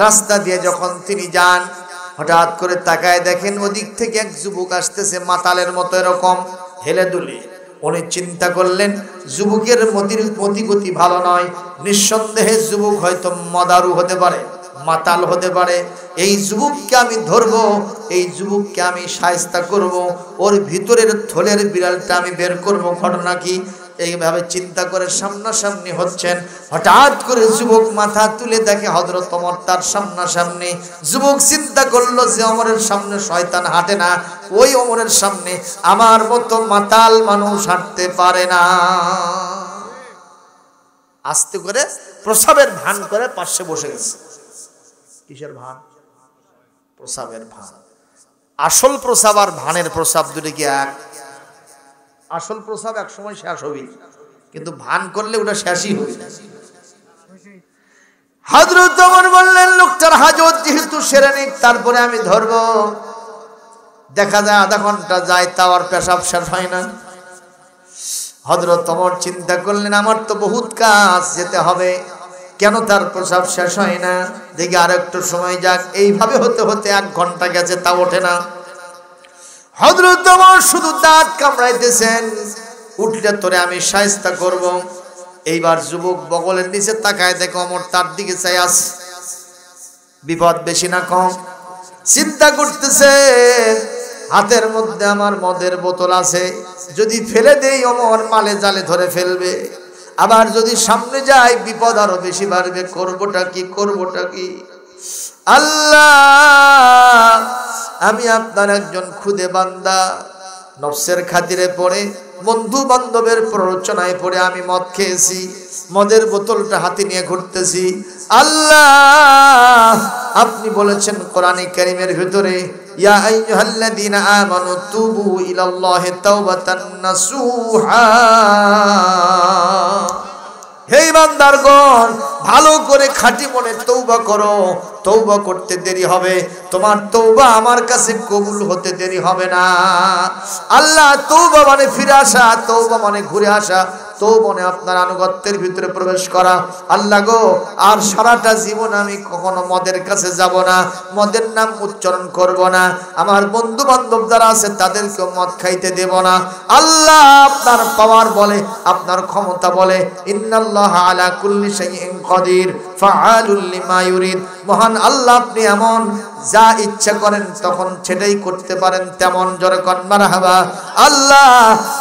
রাস্তা দিয়ে যখন তিনি যান, হঠাৎ করে তাকায় দেখেন ওদিক থেকে এক যুবক আসতেছে মাতালের মতো এরকম হেলে দুলে। উনি চিন্তা করলেন যুবকের মতিগতি ভালো নয়, নিঃসন্দেহে যুবক হয়তো মদারু হতে পারে, মাতাল হতে পারে। এই যুবককে আমি ধরবো, এই যুবককে আমি শায়েস্তা করব, ওর ভিতরের থলের বিড়ালটা আমি বের করব। ঘটনা কি? এইভাবে চিন্তা করে সামনাসামনি হচ্ছেন, হঠাৎ করে যুবক মাথা তুলে দেখে হযরত ওমর তার সামনাসামনি। যুবক চিন্তা করলো যে ওমরের সামনে শয়তান হাঁটে না, ওই ওমরের সামনে আমার মতো মাতাল মানুষ হাঁটতে পারে না। আস্তে করে প্রসাবের ভান করে পাশে বসে গেছে। কিসের ভান? প্রসাবের ভান। আসল প্রসাব আর ভানের প্রসাব দুটো কি এক? আসল প্রসাব এক সময় শেষ হবে, কিন্তু ভান করলে ওটা শেষই হবে না। হযরত ওমর বললেন লোকটার হাজত যেহেতু সেরে নিক, তারপরে আমি ধরব। দেখা যায় আধা ঘন্টা যায় তাও আর পেশাব শেষ হয় না। হযরত ওমর চিন্তা করলেন আমার তো বহুত কাজ যেতে হবে, কেন তার প্রসাব শেষ হয় না? দেখি আর একটু সময় যাক। এইভাবে হতে হতে 1 ঘন্টা গেছে, তা ওঠে না। হযরত ওমর শুধু দাঁত কামড়াইতেছেন, উঠলে তোরে আমি শায়েস্তা করব। এইবার যুবক বগলের নিচে তাকায় দেখে ওমর তার দিকে চাই আছে। বিপদ বেশি না কম? চিন্তা করতেছে হাতের মধ্যে আমার মদের বোতল আছে, যদি ফেলে দেই ওমর মালে জালে ধরে ফেলবে, আবার যদি সামনে যাই বিপদ আরো বেশি বাড়বে। করবোটা কি, করবোটা কি? আল্লাহ, আমি আপনার একজন খুদে বান্দা, নফসের খাতিরে পড়ে, বন্ধু বান্ধবের প্ররোচনায় পড়ে আমি মদ খেয়েছি, মদের বোতলটা হাতে নিয়ে ঘুরতেছি। আল্লাহ, আপনি বলেছেন কোরআনে কারীমের ভিতরে, ইয়া আইয়ুহাল্লাযীনা আমানু তুবু ইলাল্লাহি তাওবাতান নাসুহা। হে বান্দারগণ, ভালো করে খাঁটি মনে তওবা করো, তওবা করতে দেরি হবে, তোমার তওবা আমার কাছে কবুল হতে দেরি হবে না। আল্লাহ, তওবা মানে ফিরে আসা, তওবা মানে ঘুরে আসা, তওবা মানে আপনার আনুগত্যের ভিতরে প্রবেশ করা। আল্লাহ গো, আর সারাটা জীবন আমি কখনো মদের কাছে যাব না, মদের নাম উচ্চারণ করব না, আমার বন্ধু বান্ধব যারা আছে তাদেরকেও মদ খাইতে দেব না। আল্লাহ, আপনার পাওয়ার বলে, আপনার ক্ষমতা বলে, ইন্নাল্লাহা আলা কুল্লি শাইইন কাদির ফাআলুল লিমা ইউরিদ। মহান আল্লাহ, আপনি এমন যা ইচ্ছা করেন তখন সেটাই করতে পারেন, তেমন জোরে কোন মারহাবা। আল্লাহ,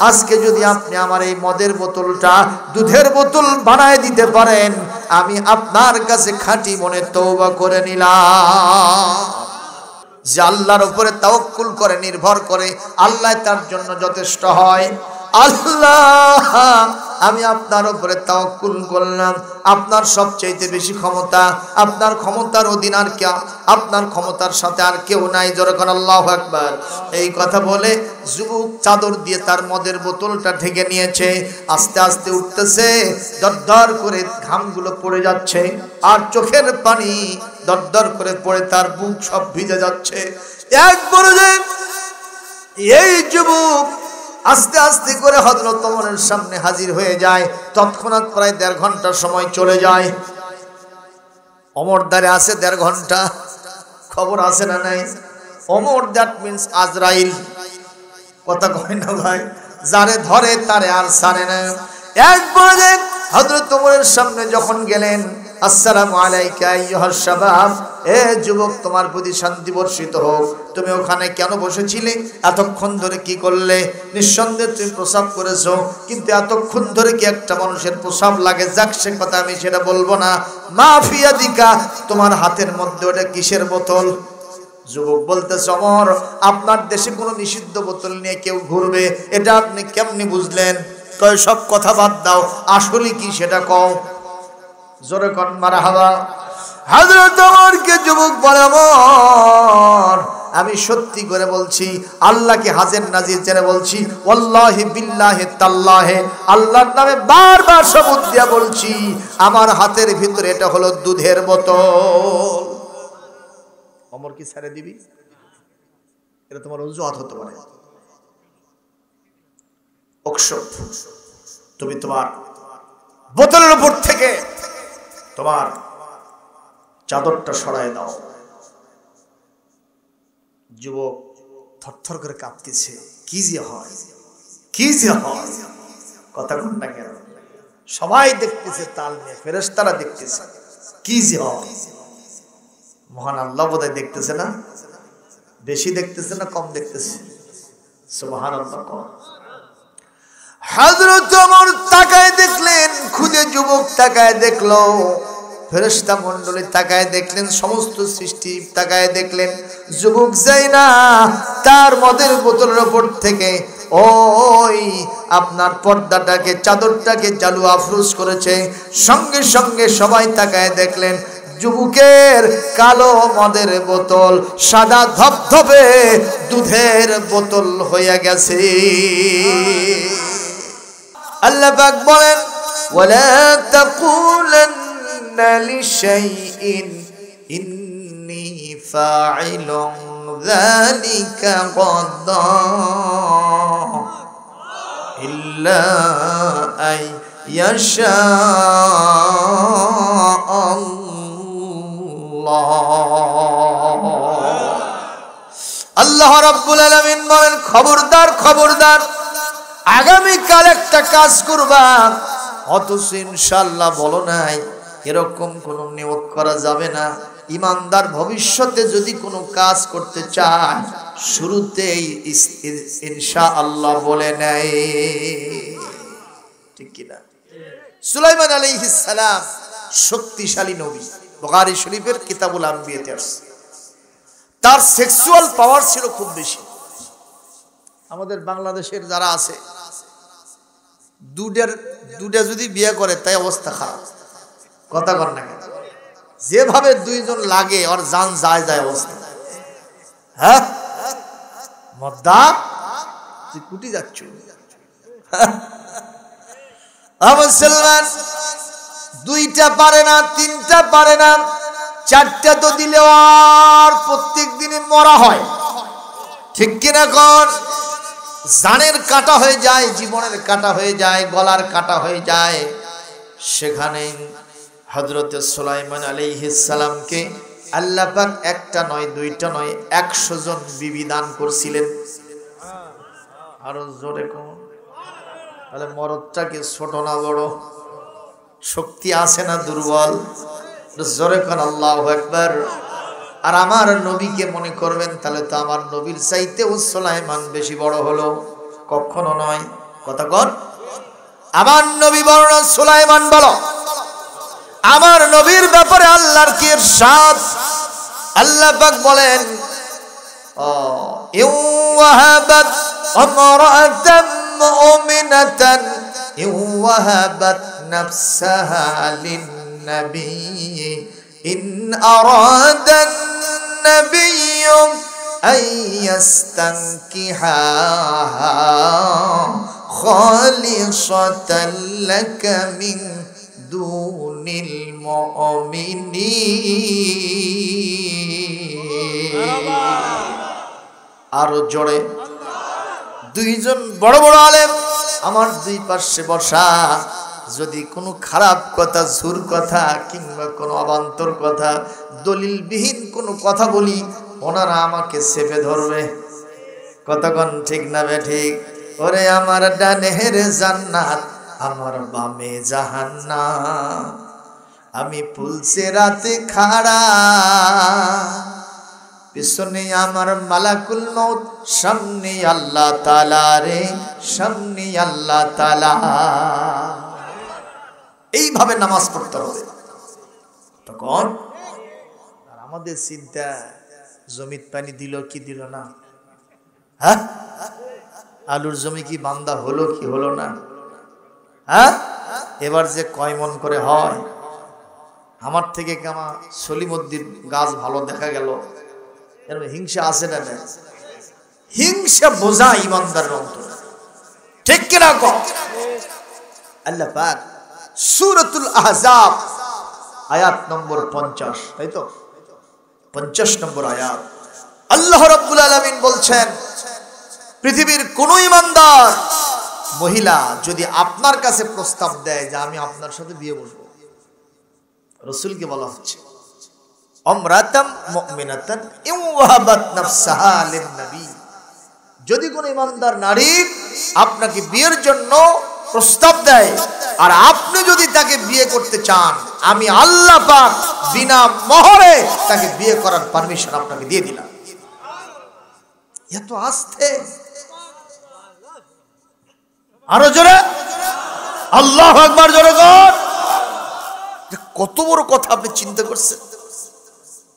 আজকে যদি আপনি আমার এই মদের বোতলটা দুধের বোতল বানায় দিতে পারেন, আমি আপনার কাছে খাঁটি মনে তওবা করে নিলাম। যে আল্লাহর উপরে তাওয়াক্কুল করে, নির্ভর করে, আল্লাহ তার জন্য যথেষ্ট হয়। আল্লাহ, আমি আপনার উপরে তাওয়াক্কুল করলাম, আপনার সবচেয়ে বেশি ক্ষমতা, আপনার ক্ষমতার অধীন আর কে, আপনার ক্ষমতার সাথে আর কেউ নাই। যখন আল্লাহু আকবার এই কথা বলে যুবক চাদর দিয়ে তার মদের বোতলটা ঢেকে নিয়েছে, আস্তে আস্তে উঠতেছে, দরদর করে ঘামগুলো পড়ে যাচ্ছে, আর চোখের পানি দরদর করে পড়ে তার বুক সব ভিজে যাচ্ছে। এক পর্যায়ে এই যুবক আস্তে আস্তে করে হযরত ওমরের সামনে হাজির হয়ে যায়। তৎক্ষণাৎ প্রায় 1.5 ঘন্টা সময় চলে যায়। ওমর দাঁড়িয়ে আছে 1.5 ঘন্টা, খবর আছে না নাই? ওমর দ্যাট মিন্স আজরাইল, কথা কয় না ভাই, যারে ধরে তারে আর ছাড়ে না। এক পর্যায়ে হযরত ওমরের সামনে যখন গেলেন, আসসালামু আলাইকা আইয়ুহাস শাবাব, এ যুবক, তোমার প্রতি শান্তি বর্ষিত হোক, তুমি ওখানে কেন বসেছিলে? এতক্ষণ ধরে কি করলে? নিঃসন্দেহে তুমি প্রসাব করেছো, কিন্তু এতক্ষণ ধরে কি একটা মানুষের প্রসাব লাগে? যাক, সে কথা আমি সেটা বলবো না। মাফিয়া দিকা, তোমার হাতের মধ্যে ওটা কিসের বোতল? যুবক বলতেছে, ওমর, আপনার দেশে কোনো নিষিদ্ধ বোতল নিয়ে কেউ ঘুরবে, এটা আপনি কেমনি বুঝলেন? কয়, সব কথা বাদ দাও, আসলে কি সেটা কও। জোরে কোন মারহাবা। হযরত ওমরকে যুবক বলে, ওমর, আমি সত্যি করে বলছি, আল্লাহকে হাজির নাজির জেনে বলছি, ওয়াল্লাহি বিল্লাহি তাল্লাহি, আল্লাহর নামে বারবার শপথ দিয়া বলছি, আমার হাতের ভিতরে এটা হলো দুধের বোতল। ওমর কি ছেড়ে দিবি? এটা তোমার অজুহাত হতে পারে। অকশপ, তুমি তোমার বোতলের উপর থেকে তোমার চাদরটা সরায় দাও। যুবক থরথর করে কাঁপতেছে, কি যে হয়, কি যে হয়, কথা কোনটা কেন? সবাই দেখতেছে তাল নিয়ে, ফেরেশতারা দেখতেছে, কি যে হয়। মহান আল্লাহ বোধহয় দেখতেছে না? বেশি দেখতেছে না কম দেখতেছে? সুবহানাল্লাহ। হযরত ওমর তাকায় দেখলেন, খুদে যুবক তাকায় দেখলো, ফেরেশতা মণ্ডলী তাকায় দেখলেন, সমস্ত সৃষ্টি তাকায় দেখলেন, যুবক যায় না, তার মদের বোতলের উপর থেকে ওই আপনার পর্দাটাকে, চাদরটাকে চালু আফরোজ করেছে। সঙ্গে সঙ্গে সবাই তাকায় দেখলেন, যুবকের কালো মদের বোতল সাদা ধবধবে দুধের বোতল হয়ে গেছে। আল্লাহ পাক বলেন, ওয়ালা তাকুলান্না লিশাইইন ইন্নী ফাইলুন যালিকা গাদা ইল্লা আই ইয়াশা আল্লাহ রাব্বুল আলামিন বলেন, খবরদার খবরদার, আগামীকাল একটা কাজ করবা, অথচ ইনশাআল্লাহ বলো নাই, এরকম কোনো নিয়ত করা যাবে না। ইমানদার ভবিষ্যতে যদি কোনো কাজ করতে চায়, শুরুতেই ইনশাআল্লাহ বলে নেয়, ঠিক কি না? সুলাইমান আলাইহিস সালাম শক্তিশালী নবী, বুখারী শরীফের কিতাবুল আম্বিয়াতে আছে। তার সেক্সুয়াল পাওয়ার ছিল খুব বেশি। আমাদের বাংলাদেশের যারা আছে, দুটা যদি বিয়ে করে তাই অবস্থা খারাপ, কথা কর না কেন? যেভাবে দুইজন লাগে আর জান যায় যায় অবস্থা। হ্যাঁ মদ্দা তুই কুটি যাচ্ছ, মুসলমান দুইটা পারে না, তিনটা পারে না, চারটা তো দিলে আর প্রত্যেক দিনই মরা হয়, ঠিক কিনা কর? জানের কাটা হয়ে যায়, জীবনের কাটা হয়ে যায়, গলার কাটা হয়ে যায়। সেখানে হযরতে সুলাইমান আলাইহিস সালামকে আল্লাহ পাক একটা নয়, দুইটা নয়, 100 জন বিবি দান করছিলেন। আরো জোরে কোন? তাহলে মরদটা কি ছোট না বড়? শক্তি আছে না দুর্বল? জোরে কোন আল্লাহু আকবার। আর আমার নবীকে মনে করবেন, তাহলে তো আমার নবীর চাইতেও সুলাইমান বেশি বড় হলো? কখনো নয়, কথা কর। আমার নবী বড় না সুলাইমান বলো? আমার নবীর ব্যাপারে আল্লাহর কি ইরশাদ! আল্লাহ পাক বলেন, ইওয়াহাবাত আমরাতাম মুমিনাতান ইওয়াহাবাত নাফসাহা লিন-নবী ইন আরাদান নাবিয়্যু আন ইয়াস্তানকিহাহা খালিসাতান লাকা মিন দুনিল মুমিনিন। আরো জোরে। দুইজন বড় বড় আলেম আমার দুই পাশে বসা, যদি কোনো খারাপ কথা, ঝুর কথা কিংবা কোনো অবান্তর কথা, দলিলবিহীন কোনো কথা বলি, ওনারা আমাকে চেপে ধরবে। কতক্ষণ ঠিক না বে ঠিক? ওরে আমার ডানের জান্নাত, আমার বামে জাহান্নাম, আমি পুলসে রাতে খাড়া, পিছনে আমার মালাকুল মউত, সামনে আল্লাহ তাআলা রে, সামনে আল্লাহ তাআলা। এইভাবে নামাজ পড়তে হবে। তখন আর আমাদের চিন্তা, জমিত পানি দিল কি দিল না, হ্যাঁ আলুর জমি কি বান্দা হলো কি হলো না, হ্যাঁ এবার যে কয় মন করে হয়, আমার থেকে কামা সলিমউদ্দিন গাছ ভালো দেখা গেল, এর হিংসা আছে না? হিংসা বোঝা ইমানদারের অন্তরে, ঠিক কিনা কও? আল্লাহ পাক সূরাতুল আহজাব আয়াত নম্বর 50, তাই তো 50 নম্বর আয়াত, আল্লাহ রাব্বুল আলামিন বলছেন, পৃথিবীর কোন ইমানদার মহিলা যদি আপনার কাছে প্রস্তাব দেয় যে আমি আপনার সাথে বিয়ে বসবো, রাসূলকে বলা হচ্ছে, আমরাতাম মুমিনাতান ইন ওয়াহাবাত নাফসাহা লিন-নবী, যদি কোন ইমানদার নারী আপনাকে বিয়ের জন্য প্রস্তাব দেয় আর আপনি যদি তাকে বিয়ে করতে চান, আমি আল্লাহ পাক বিনা মোহরে তাকে বিয়ে করার পারমিশন আপনাকে দিয়ে দিলাম। এত আস্তে, আরো জোরে আল্লাহু আকবার জোরে কর। কত বড় কথা আপনি চিন্তা করছেন।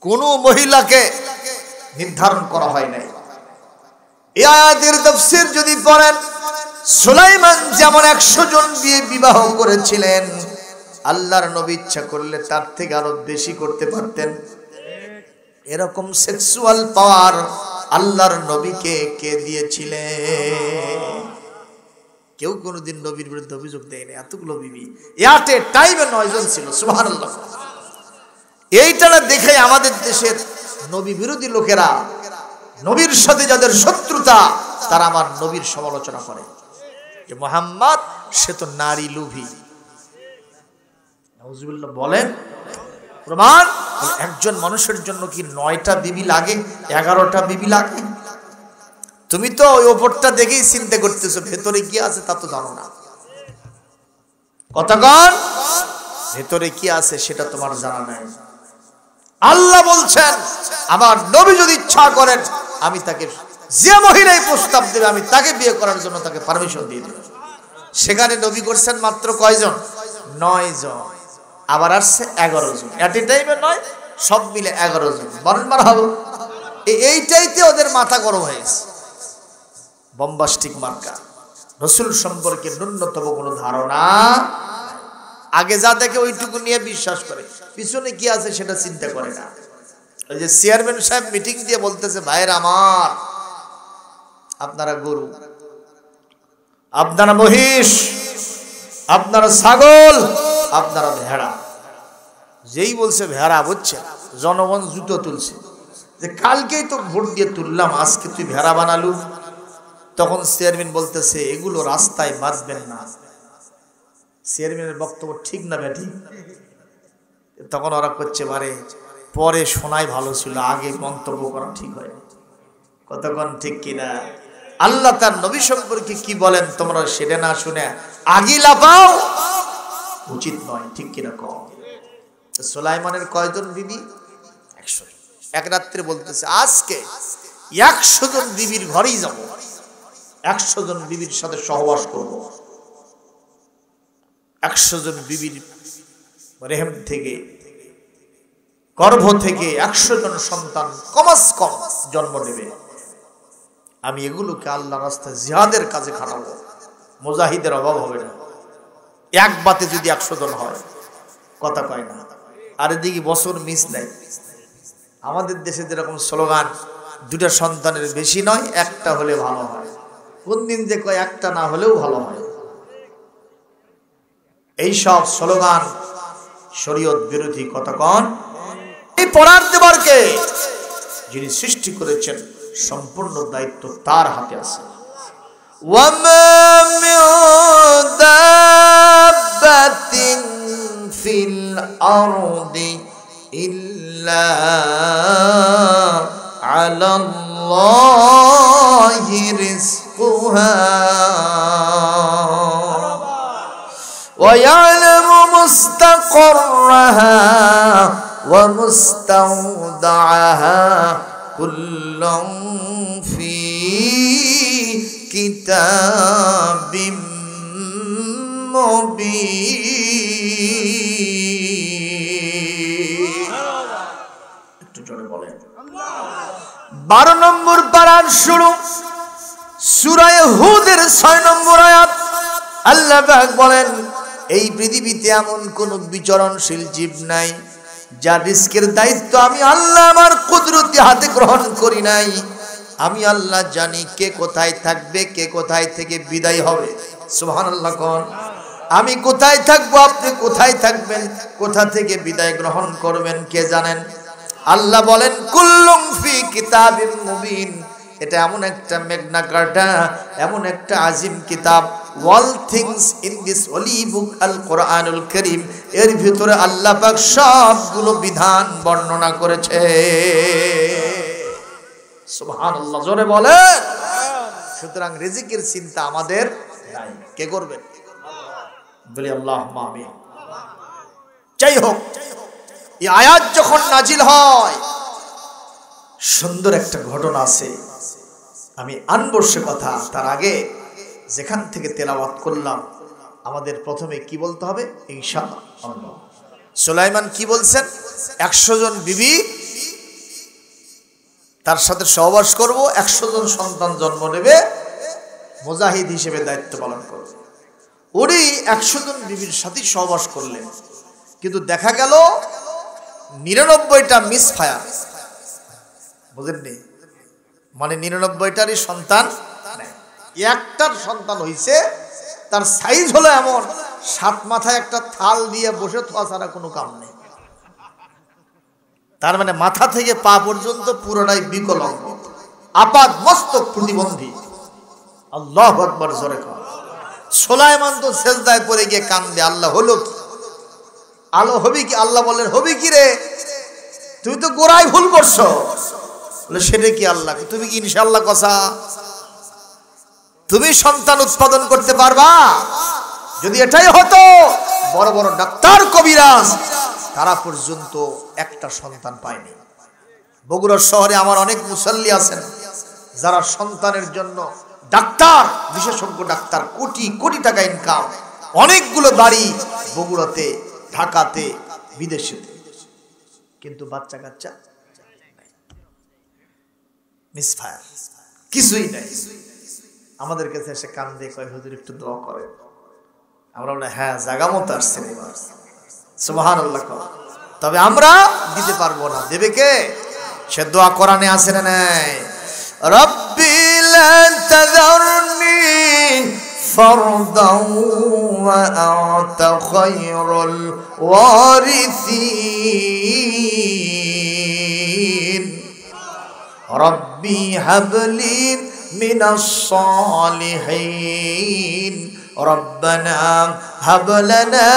কোন মহিলাকে নির্ধারণ করা হয় নাই। এই আয়াতের তাফসীর যদি পড়েন, সুলাইমান যেমন 100 জন বিবাহ করেছিলেন, আল্লাহর নবী ইচ্ছা করলে তার থেকে আরো বেশি করতে পারতেন। এরকম সেক্সুয়াল পাওয়ার আল্লাহর নবীকে কে দিয়েছিলেন? কেউ কোনোদিন নবীর বিরুদ্ধে অভিযোগ দেয়নি। এতগুলো বিবি, এতে টাইমে 9 জন ছিল। সুবহানাল্লাহ। এইটা না দেখে আমাদের দেশের নবী বিরোধী লোকেরা, নবীর সাথে যাদের শত্রুতা, তারা আমার নবীর সমালোচনা করে যে মুহাম্মদ সে তো নারী লোভী। নাউজুবিল্লাহ বলেন। প্রমাণ, একজন মানুষের জন্য কি 9টা বিবি লাগে, 11টা বিবি লাগে? তুমি তো ওই ওপরটা দেখেই চিন্তা করতেছো, ভেতরে কি আছে তা তো জানো না। কতক্ষণ ভেতরে কি আছে সেটা তোমার জানা নাই। আল্লাহ বলছেন আমার নবী যদি ইচ্ছা করেন, আমি তাকে যে মহিলাই প্রস্তাব দেবে আমি তাকে বিয়ে করার জন্য তাকে পারমিশন দিয়ে দেব। সেখানে নবী করছেন মাত্র কয়জন? 9 জন। আবার আসছে 11 জন। এট এ টাইমে 9, সব মিলে 11 জন। বলেন মারহাবা। এইটাইতে ওদের মাথা গরম হয়েছে। বম্বাস্টিক মার্কা, রাসূল সম্পর্কে ন্যূনতম কোনো ধারণা, আগে যা দেখে ওইটুকু নিয়ে বিশ্বাস করে, পিছনে কি আছে সেটা চিন্তা করে না। ওই যে চেয়ারম্যান সাহেব মিটিং দিয়ে বলতেছে, ভাইরা আমার, আপনারা গরু, আপনারা মহিষ, আপনারা ছাগল, আপনারা ভেড়া। যেই বলছে ভেড়া, বুঝছে জনগণ জুতো তুলছে যে কালকেই তো ভোট দিয়ে তুললাম, আজকে তুই ভেড়া বানালু। তখন চেয়ারম্যান বলতেছে এগুলো রাস্তায় বাঁচবেন না। চেয়ারম্যানের বক্তব্য ঠিক না বেটি? তখন ওরা করছে, বারে পরে শোনাই ভালো ছিল, আগে মন্তব্য করা ঠিক হয়। কতক্ষণ ঠিক কিনা? আল্লাহ তার নবী সম্পর্কে কি বলেন তোমরা সেটা না শুনে আগে লাফাও, উচিত নয়। ঠিক কিনা কম? সুলাইমানের কয়জন বিবি? 100। এক রাত্রে বলতেছে আজকে 100 জন বিবির ঘরেই যাব, 100 জন বিবির সাথে সহবাস করব। 100 জন বিবির রেহেম থেকে, গর্ভ থেকে 100 জন সন্তান কমাস কম জন্ম নেবে। আমি এগুলোকে আল্লাহ রাস্তায় জিহাদের কাজে খাটাবো, মুজাহিদের অভাব হবে না। এক বাতে যদি 100 জন হয়, কথা কয় না। আর এদিকে বছর মিস নাই। আমাদের দেশে যেরকম স্লোগান, 2টা সন্তানের বেশি নয়, 1টা হলে ভালো হয়। কোন দিন যে কয় 1টা না হলেও ভালো হয়। এইসব স্লোগান শরীয়ত বিরোধী। কতক্ষণ? এই পড়ার দেবারকে যিনি সৃষ্টি করেছেন সম্পূর্ণ দায়িত্ব তার হাতে আছে। ওয়ামা মিন দাব্বাতিন ফিল আরদি ইল্লা আলাল্লাহি রিজকুহা ওয়া ইয়ালামু মুস্তাকাররাহা ওয়া মুস্তাওদাআহা কুল্লুন ফি কিতাবিম মুবিন। একটু জোরে বলেন। 12 নম্বর পারার শুরু, সূরা হুদের 6 নম্বর আয়াত। আল্লাহ পাক বলেন, এই পৃথিবীতে এমন কোন বিচরণশীল জীব নাই যার রিজকের দায়িত্ব আমি আল্লাহ আমার কুদরতি হাতে গ্রহণ করি নাই। আমি আল্লাহ জানি কে কোথায় থাকবে, কে কোথায় থেকে বিদায় হবে। সুবহানাল্লাহ কোন? আমি কোথায় থাকবো, আপনি কোথায় থাকবেন, কোথা থেকে বিদায় গ্রহণ করবেন কে জানেন? আল্লাহ বলেন কুল্লুম ফি কিতাবিম মুবিন। এটা এমন একটা মেঘনা কাটা, এমন একটা আজিম কিতাব all things in this holy book Al-Quranul Karim, এর ভিতরে আল্লাহ পাক সবগুলো বিধান বর্ণনা করেছে। সুবহানাল্লাহ, জোরে বলেন। সুতরাং রিজিকের চিন্তা আমাদের নাই, কে করবে? বলি আল্লাহুম্মা আমিন। যাই হোক, এই আয়াত যখন নাজিল হয়, সুন্দর একটা ঘটনা আছে, আমি আনবো সে কথা। তার আগে যেখান থেকে তেলাওয়াত করলাম, আমাদের প্রথমে কি বলতে হবে? ইনশাআল্লাহ। সুলাইমান কি বলছেন? 100 জন বিবি তার সাথে সহবাস করব, 100 জন সন্তান জন্ম নেবে, মুজাহিদ হিসেবে দায়িত্ব পালন করবে। উনি 100 জন বিবির সাথে সহবাস করলেন, কিন্তু দেখা গেল 99টা মিস ফায়ার। বুঝেননি? মানে 99টারই সন্তান নেই, একটার সন্তান হইছে। তার সাইজ হলো এমন, 7 মাথায় একটা থাল দিয়ে বসে থাকা ছাড়া কোনো কাম নেই। তার মানে মাথা থেকে পা পর্যন্ত পুরোটাই বিকলাঙ্গ, আপাদ মস্তক প্রতিবন্ধী। আল্লাহু আকবার, জোরে কর। সুলাইমান তো সেজদায় পড়ে গিয়ে কান্দে, আল্লাহ হলো কি? আলো হবি কি? আল্লাহ বলেন, হবি কি রে? তুই তো গোড়ায় ভুল করছো। বলে সেটা কি আল্লাহ? তুমি কি ইনশাআল্লাহ কথা? তুমি সন্তান উৎপাদন করতে পারবা? যদি এটাই হতো, বড় বড় ডাক্তার কবিরাজ তারা পর্যন্ত একটা সন্তান পায়নি। বগুড়া শহরে আমার অনেক মুসল্লি আছেন যারা সন্তানের জন্য ডাক্তার, বিশেষজ্ঞ ডাক্তার, কোটি কোটি টাকা ইনকাম, অনেকগুলো বাড়ি বগুড়াতে, ঢাকাতে, বিদেশেতে, কিন্তু বাচ্চা কাচ্চা মিসফায়ার, কিছুই নাই। আমাদের কাছে এসে কান্দে, কয় হুজুর একটু দোয়া করে। আমরা বলি হ্যাঁ, জায়গা মতো আসছেন এবার, সুবহানাল্লাহ। তবে আমরা দিতে পারবো না, দেবে কে? সে দোয়া কোরআনে আছে না নাই? রব্বি লা তাযারনি ফারদান ওয়া আনতা খায়রুল ওয়ারিসিন, রব্বি হাবলি মিনাস সালিহিন, রব্বানা হাব লানা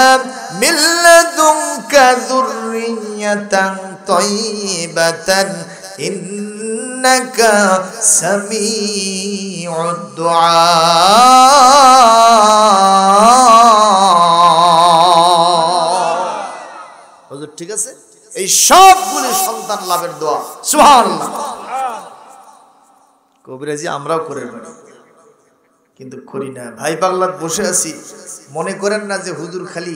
মিন লাদুনকা যুররিয়াতান তাইয়্যিবাতান ইন্নাকা সামিউদ দুআ। হুজুর ঠিক আছে, এই সবগুলো সন্তান লাভের দোয়া। সুবহানাল্লাহ। কবিরাজি আমরাও করে পারি, কিন্তু করি না। ভাই পাগলাত বসে আছি, মনে করেন না যে হুজুর খালি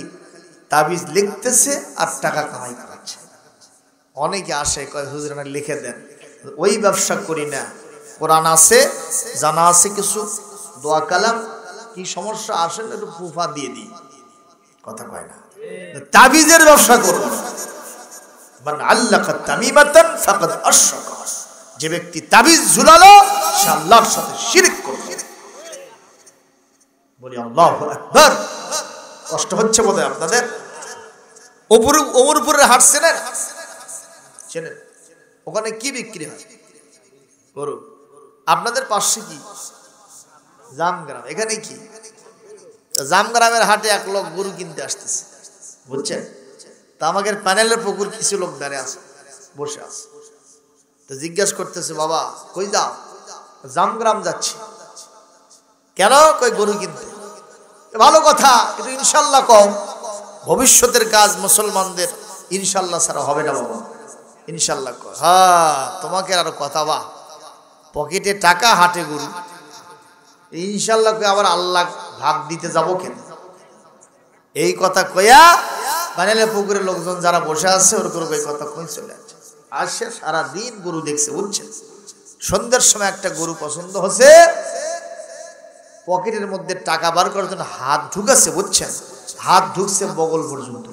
তাবিজ লিখতেছে আর টাকা কামাই করাচ্ছে। অনেকে আসে, কয় হুজুর না লিখে দেন। ওই ব্যবসা করি না। কোরআন আছে, জানা আছে কিছু, দোয়া কালাম, কি সমস্যা আসেন একটু ফুফা দিয়ে দিই, কথা কয় না। তাবিজের ব্যবসা করব না। মান আল্লাকা তামিমাতান ফাকাদ আশরাকা, যে ব্যক্তি তাবিজ ঝুলালো সে আল্লাহর সাথে শিরক করলো। বলি আল্লাহু আকবার। কষ্ট হচ্ছে বোধহয় আপনাদের? ওমরপুরের হাট চেনেন? চেনেন? ওখানে কি বিক্রি হয়? গরু। আপনাদের পাশে কি? জামগ্রাম। এখানে কি? জামগ্রামের হাটে এক লোক গরু কিনতে আসতেছে, বুঝছেন? তা আমাদের প্যানেলের পুকুর কিছু লোক দাঁড়িয়ে আছে, বসে আছে। তো জিজ্ঞাসা করতেছে, বাবা কই যাও? জামগ্রাম যাচ্ছি। কেন? কই গরু কিনতে। ভালো কথা, কিন্তু ইনশাল্লাহ কও। ভবিষ্যতের কাজ মুসলমানদের ইনশাল্লাহ ছাড়া হবে না বাবা, ইনশাল্লাহ কও। হ্যাঁ, তোমাকে আরো কথা, বা পকেটে টাকা, হাটে গরু, ইনশাল্লাহ কই আবার আল্লাহ ভাগ দিতে যাব কেন? এই কথা কইয়া বানালে পুকুরের লোকজন যারা বসে আছে ওর করে ওই কথা কই চলে যাচ্ছে। আসে সারাদিন গরু দেখছে, বুঝছেন? সন্ধ্যার সময় একটা গরু পছন্দ হচ্ছে, পকেটের মধ্যে টাকা বার করার জন্য হাত ঢুকাচ্ছে, বুঝছেন? হাত ঢুকছে বগল পর্যন্ত।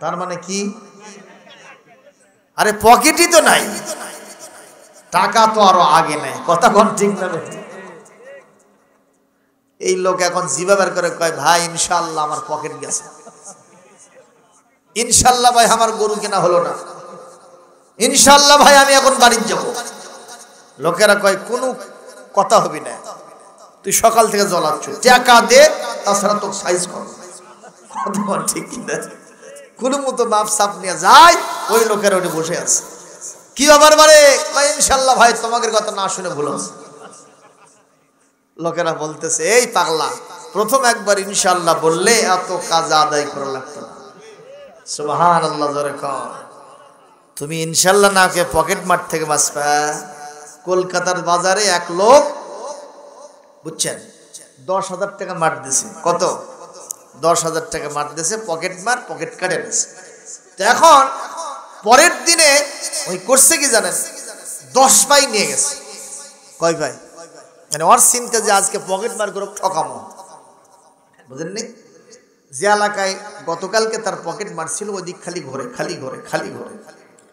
তার মানে কি? আরে পকেটই তো নাই, টাকা তো আরো আগে নাই। কথা কোন ঠিক না? এই লোক এখন জিভা বের করে কয়, ভাই ইনশাআল্লাহ আমার পকেট গেছে, ইনশাআল্লাহ ভাই আমার গরু কেনা হলো না, ইনশাআল্লাহ ভাই আমি এখন বাড়ি যাব। লোকেরা কয় কোনো কথা হবি না, তুই সকাল থেকে জ্বলাচ্ছ, টাকা দে, তাছাড়া তোর সাইজ কর। ঠিক কিনা? কোনো মতো মাপ সাপ নিয়ে যায়, ওই লোকের ওটি বসে আছে। কি ব্যাপার বারে? ইনশাল্লাহ ভাই, তোমাদের কথা না শুনে ভুল হচ্ছে। লোকেরা বলতেছে, এই পাগলা, প্রথম একবার ইনশাল্লাহ বললে এত কাজ আদায় করা লাগতো না। সুবহানাল্লাহ, জোরে কর। তুমি ইনশাল্লাহ না কে পকেট মার থেকে বাঁচবা। কলকাতার বাজারে এক লোক, বুঝছেন, 10,000 টাকা মার দিছে। কত? 10,000 টাকা মার দিছে, পকেট মার, পকেট কাটে দিছে। তো এখন পরের দিনে ওই করছে কি জানেন, 10 পাই নিয়ে গেছে। কয় ভাই? মানে ওর চিন্তা যে আজকে পকেট মার করে ঠকামো, বুঝেননি? যে এলাকায় গতকালকে তার পকেট মারছিল, ওই দিক খালি ঘরে, খালি ঘরে, খালি ঘরে,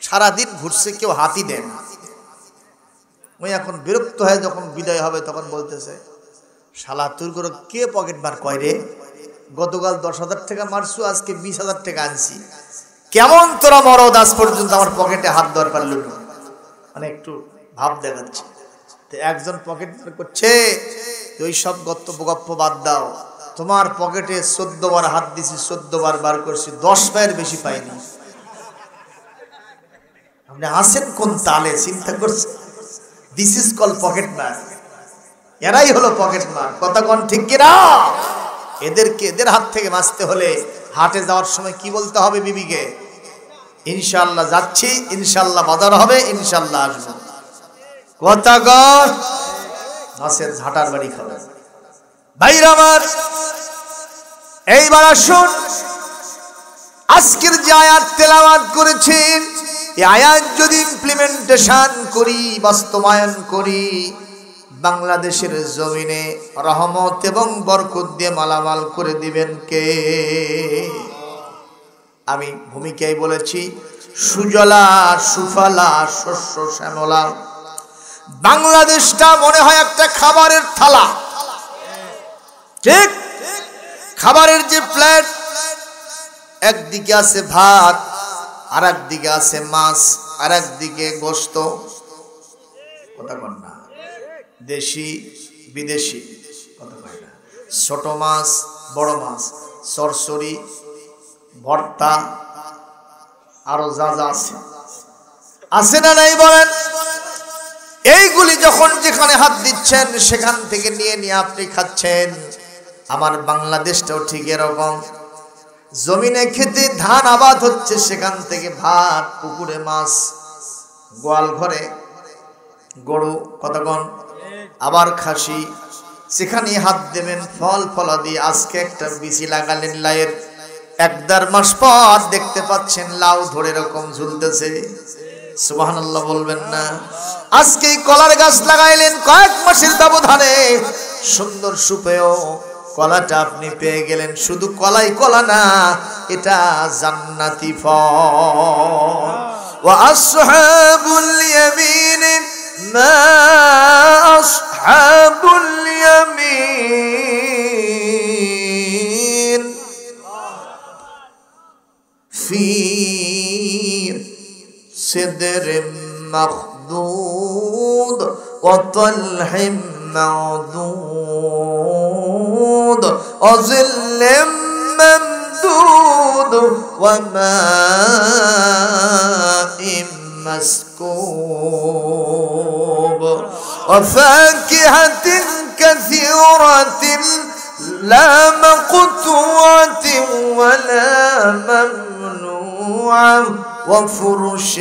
সারাদিন ঘুরছে, কেউ হাতি দেন। ওই এখন বিরক্ত হয়ে যখন বিদায় হবে তখন বলতেছে, শালা তোর করে কে পকেট মার কয় রে? গতকাল 10,000 টাকা মারছু, আজকে 20,000 টাকা আনছি, কেমন তোরা মরদ, আজ পর্যন্ত আমার পকেটে হাত দেওয়ার পারল না। মানে একটু ভাব দেখাচ্ছে। তো একজন পকেট মার করছে, ওই সব গপ্প বাদ দাও, তোমার পকেটে 14 বার হাত দিছি, 14 বার বার করছি, 10 পায়ের বেশি পাইনি। আপনি আসেন কোন তালে, চিন্তা করছে? দিস ইজ কল পকেট মার। এরাই হলো পকেট মার। কথা কোন ঠিক কিনা? এদের হাত থেকে বাঁচতে হলে হাটে যাওয়ার সময় কি বলতে হবে বিবিকে? ইনশাআল্লাহ যাচ্ছি, ইনশাআল্লাহ বাজার হবে, ইনশাআল্লাহ আসবো। কথা কর, মাছের ঝাঁটার বাড়ি খাবে। ভাইরা আমার, এইবার আসুন, আজকের যে আয়াত তেলাওয়াত করেছেন, এই আয়াত যদি ইমপ্লিমেন্টেশন করি, বাস্তবায়ন করি, বাংলাদেশের জমিনে রহমত এবং বরকত দিয়ে মালামাল করে দিবেন কে? আমি ভূমিকায় বলেছি, সুজলা সুফলা শস্য শ্যামলা। বাংলাদেশটা মনে হয় একটা খাবারের থালা, ঠিক? খাবারের যে প্লেট, একদিকে আছে ভাত, আর একদিকে আছে মাছ, আর একদিকে গোশত। কথা বল না, দেশি বিদেশি, কথা কয় না, ছোট মাছ, বড় মাছ, সরসরি, ভর্তা, আরো যা যা আছে না নাই বলেন? এইগুলি যখন যেখানে হাত দিচ্ছেন সেখান থেকে নিয়ে নিয়ে আপনি খাচ্ছেন। আমার বাংলাদেশটাও ঠিক এরকম। জমিনে খেতে ধান আবাদ হচ্ছে, সেখান থেকে ভাত, পুকুরে মাছ, গোয়াল ঘরে গরু, কতক্ষণ আবার খাসি, সেখানে হাত দেবেন। ফল ফলাদি, আজকে একটা বিচি লাগালেন লাউয়ের, 1-1.5 মাস পর দেখতে পাচ্ছেন লাউ ধরে এরকম ঝুলতেছে। সুবহানাল্লাহ বলবেন না? আজকে কলার গাছ লাগাইলেন, কয়েক মাসের ব্যবধানে সুন্দর সুপেয় কলাটা আপনি পেয়ে গেলেন। শুধু কলাই কলা না, এটা জান্নাতি ফল। ওয়া আসহাবুল ইয়ামিন মা আসহাবুল ইয়ামিন ফি সিদরিম মাখদুদ ওয়া তালহিম মা'দুদ ওয়া জিল্লিম মামদুদ ওয়া মা'ইম مسكوب وفاكهة كثيرة لا مقطوعة ولا ممنوعة وفرش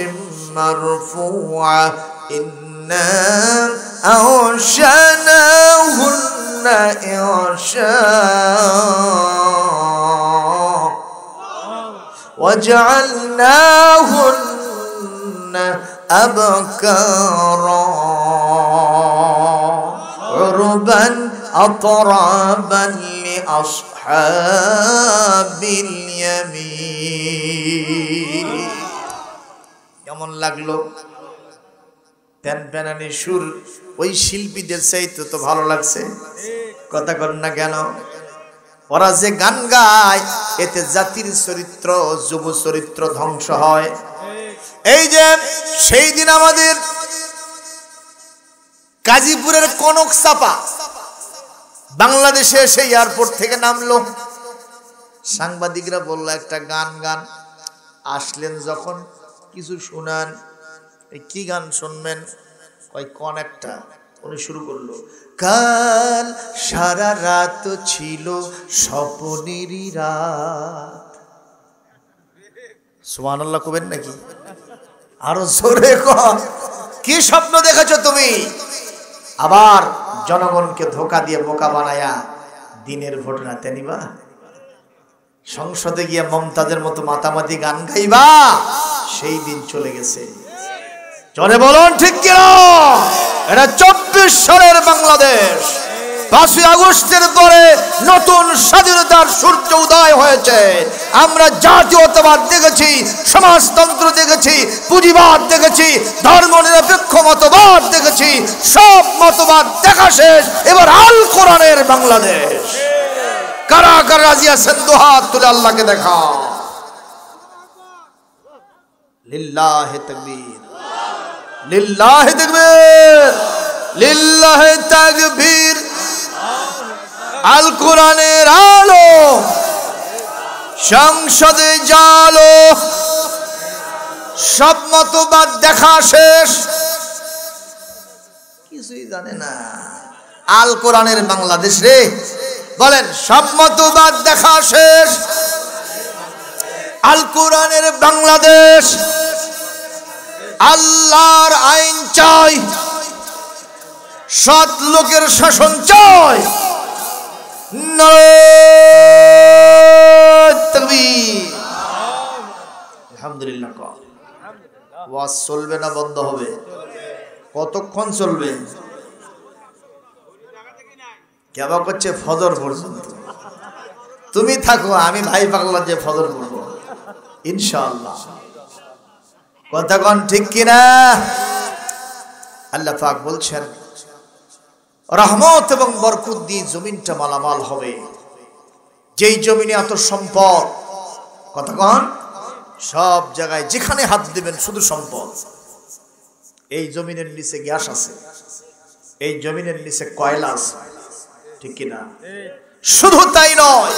مرفوعة إنا أغشيناهن إغشاء وجعلناهن أبكارا عربا أطرابا لأصحاب اليمين। কেমন লাগলো? প্যানপ্যানানি সুর ওই শিল্পীদের চাইতে তো ভালো লাগছে। কথা কর না কেন? ওরা যে গান গায়, এতে জাতির চরিত্র, যুব চরিত্র ধ্বংস হয়। এই যে সেই দিন আমাদের গাজীপুরের কনক চাপা, বাংলাদেশে এসে এয়ারপোর্ট থেকে নামলো, সাংবাদিকরা বলল একটা গান গান। আসলেন যখন কিছু শুনান। কি গান শুনবেন? ওই কোন একটা উনি শুরু করলো, কাল সারা রাত ছিল স্বপ্নেরই রাত। সুবহানাল্লাহ কবেন নাকি? আরো জোরে কর। কি স্বপ্ন দেখেছো তুমি? আবার জনগণকে ধোকা দিয়ে বোকা বানায়া দিনের ভোট রাতে নিবা? সংসদে গিয়ে মমতাজের মতো মাতামাতি গান গাইবা? সেই দিন চলে গেছে। জোরে বলুন ঠিক কিনা? এটা 24 সালের বাংলাদেশ। 5ই আগস্টের পরে নতুন স্বাধীনতার সূর্য উদয় হয়েছে। আমরা জাতীয়তাবাদ দেখেছি, সমাজতন্ত্র দেখেছি, পুঁজিবাদ দেখেছি, ধর্মনিরপেক্ষ মতবাদ দেখেছি। সব মতবাদ দেখা শেষ। এবার আল কোরআনের বাংলাদেশ। কারা কারা রাজি আছেন? দুহাত তুলে আল্লাহকে দেখা। লিল্লাহি তাকবীর, লিল্লাহি তাকবীর, লিল্লাহি তাকবীর। আল কোরআনের আলো সংসদে জালো। সব মতবাদ দেখা শেষ, কিছুই জানে না। আল কোরআনের বাংলাদেশ রে। বলেন, সব মতবাদ দেখা শেষ, আল কোরআনের বাংলাদেশ। আল্লাহর আইন চাই, সৎ লোকের শাসন চাই। আলহামদুলিল্লাহ। ওয়াজ চলবে না বন্ধ হবে? কতক্ষণ চলবে? কেবা করছে ফজর পর্যন্ত। তুমি থাকো, আমি ভাই পাগলা যে ফজর পড়বো ইনশাআল্লাহ। কথাক্ষণ ঠিক কিনা? আল্লাহ পাক বলছেন রহমত এবং বরকত দিয়ে জমিনটা মালামাল হবে। যেই জমিনে এত সম্পদ, কথাক্ষণ সব জায়গায় যেখানে হাত দিবেন শুধু সম্পদ। এই জমিনের নিচে গ্যাস আছে, এই জমিনের নিচে কয়লা আছে, ঠিক কিনা? শুধু তাই নয়,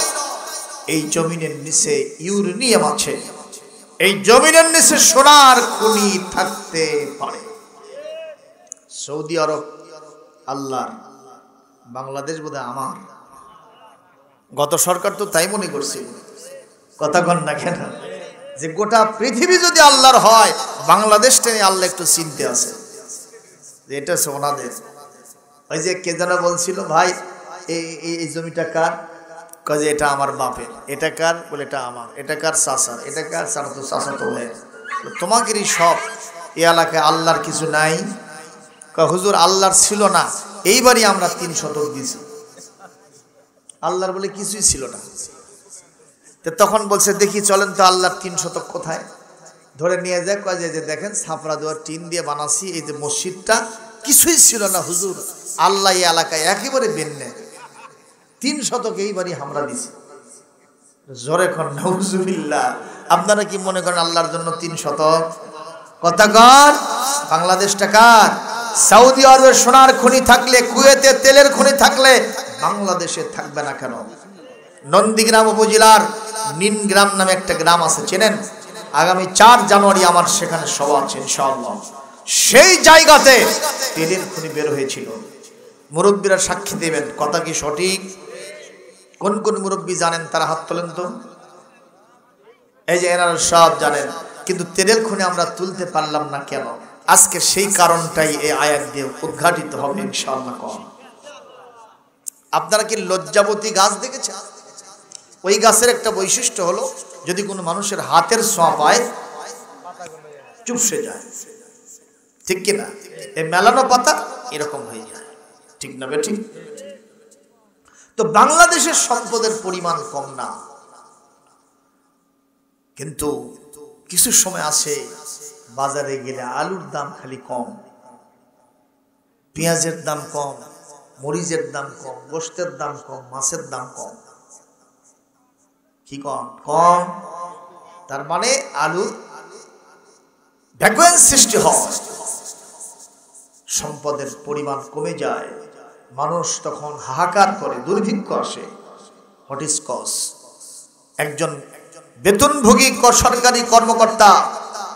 এই জমিনের নিচে ইউরেনিয়াম আছে, এই জমিনের নিচে সোনার খনি থাকতে পারে। সৌদি আরব আল্লাহর, বাংলাদেশ বোধহয় আমার। গত সরকার তো তাই মনে করছিল। কথা কন না কেন? যে গোটা পৃথিবী যদি আল্লাহর হয়, বাংলাদেশটা নিয়ে আল্লাহ একটু চিনতে আছে যে এটা হচ্ছে ওনাদের। ওই যে কে যেন বলছিল, ভাই এই জমিটা কার? কাজে এটা আমার বাপের। এটা কার? বলে এটা আমার। এটা কার? চাচার। এটা কার? চাচা তো চাচা তো তোমাকেরই সব। এই এলাকায় আল্লাহর কিছু নাই? হুজুর আল্লাহর ছিল না, এইবারই আমরা 3 শতক দিয়েছি। আল্লাহর বলে কিছুই ছিল না। তখন বলছে দেখি চলেন তো আল্লাহর 3 শতক কোথায়? ধরে নিয়ে যায়, কয় যে দেখেন ছাপড়া দেওয়ার টিন দিয়ে বানাচ্ছি, এই যে মসজিদটা কিছুই ছিল না হুজুর, আল্লাহ এই এলাকায় একেবারে বেন্নে 3 শতক এইবারই আমরা দিছি। জোরে কর নাউজুবিল্লাহ। আপনারা কি মনে করেন আল্লাহর জন্য 3 শতক? কথা কর। বাংলাদেশটা কার? সৌদি আরবে সোনার খনি থাকলে, কুয়েতে তেলের খনি থাকলে বাংলাদেশে থাকবে না কেন? নন্দীগ্রাম উপজেলার নিনগ্রাম নামে একটা গ্রাম আছে, চেনেন? আগামী 4 জানুয়ারি আমার সেখানে সভা আছে ইনশাআল্লাহ। সেই জায়গাতে তেলের খনি বের হয়েছিল। মুরব্বীরা সাক্ষী দেবেন, কথা কি সঠিক? কোন কোন মুরব্বী জানেন তারা হাত তোলেন তো। এই যে এনারা সব জানেন, কিন্তু তেলের খনি আমরা তুলতে পারলাম না কেন? আজকে সেই কারণটাই এই আয়াত দিয়ে উদ্ঘাটিত হবে ইনশাআল্লাহ। আপনারা কি লজ্জাবতী গাছ দেখেছেন? ওই গাছের একটা বৈশিষ্ট্য হলো, যদি কোনো মানুষের হাতের ছোঁয়া পায় চুপসে যায়, ঠিক কিনা? এই মেলানো পাতা এরকম হয়ে যায়, ঠিক না বেঠিক? তো বাংলাদেশের সম্পদের পরিমাণ কম না, কিন্তু কিছু সময় আসে বাজারে গেলে আলুর দাম খালি কম, পেঁয়াজের দাম কম, মরিচের দাম কম, গোশতের দাম কম, মাছের দাম কম। কি কম? কম। তার মানে আলুর ভ্যাকুয়াম সৃষ্টি হয়, সম্পদের পরিমাণ কমে যায়। মানুষ তখন হাহাকার করে, দুর্ভিক্ষ আসে। What is cause? একজন বেতনভোগী সরকারি কর্মকর্তা,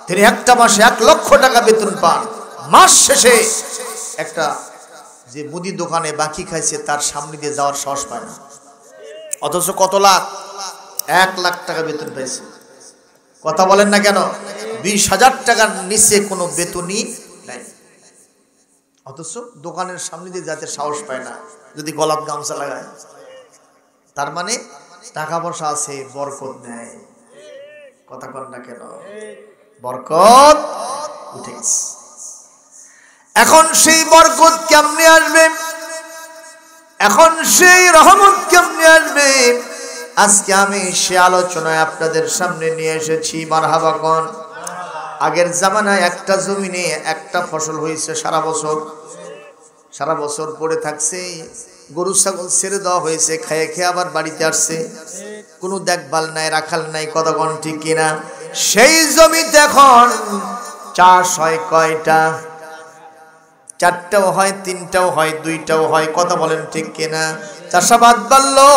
তিনি একটা মাসে 1 লক্ষ টাকা বেতন পান। মাস শেষে একটা যে মুদি দোকানে বাকি খাইছে তার সামনে দিয়ে যাওয়ার সাহস পায় না, অথচ কত লাখ? 1 লাখ টাকা বেতন পাইছে। কথা বলেন না কেন? 20,000 টাকার নিচে কোনো বেতনই নাই, অথচ দোকানের সামনে দিয়ে যাতে সাহস পায় না, যদি গলাপ গামছা লাগায়। তার মানে টাকা পয়সা আছে, বরকত নেয়। কথা কন না কেন? বরকত উঠে গেছে। এখন সেই বরকত কেমনে আসবে? এখন সেই রহমত কেমনে আসবে? আজকে আমি সে আলোচনায় আপনাদের সামনে নিয়ে এসেছি। মারহাবা কোন? আগের জামানায় একটা জমিনে একটা ফসল হয়েছে সারা বছর পড়ে থাকছে, গরু ছাগল ছেড়ে দেওয়া হয়েছে, খেয়ে খেয়ে আবার বাড়িতে আসছে, কোনো দেখভাল নাই, রাখাল নাই। কতক্ষণ ঠিক কিনা? সেই জমিতে এখন চাষ হয় কয়টা? 4টাও হয়, 3টাও হয়, 2টাও হয়। কথা বলেন ঠিক কিনা? চাষাবাদ বাড়লো,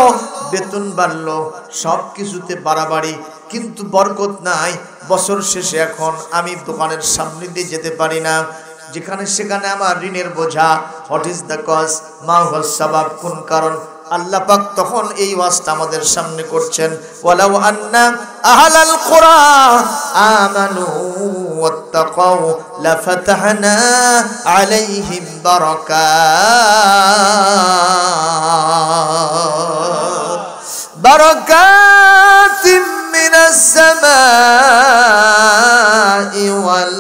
বেতন বাড়লো, সব কিছুতে বাড়াবাড়ি, কিন্তু বরকত নাই। বছর শেষে এখন আমি দোকানের সামনে দিয়ে যেতে পারি না, যেখানে সেখানে আমার ঋণের বোঝা। What is the cause? মা হুয়াস সাবাব। কোন কারণ? আল্লাহ পাক তখন এই ওয়াজটা আমাদের সামনে করছেন, ওয়ালাউ আন্না আহলাল কুরা আমানু ওয়াত্তাকাউ লাফাতাহনা আলাইহিম বারাকাতিম মিনাস সামাই ওয়াল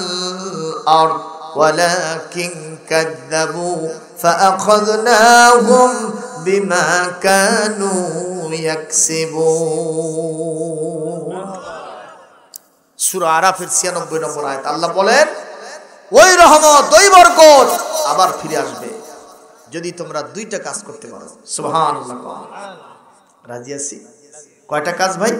আরদ ওয়ালাকিন কাযযাবু ফাআখাযনাহুম বিমা কানু ইয়াকসিবুন। সূরা আরাফের 96 নম্বর আয়াত। আল্লাহ বলেন, ওই রহমত, ওই বরকত আবার ফিরে আসবে যদি তোমরা 2টা কাজ করতে পারো। সুবহানাল্লাহ। রাজি আছি? কয়টা কাজ ভাই?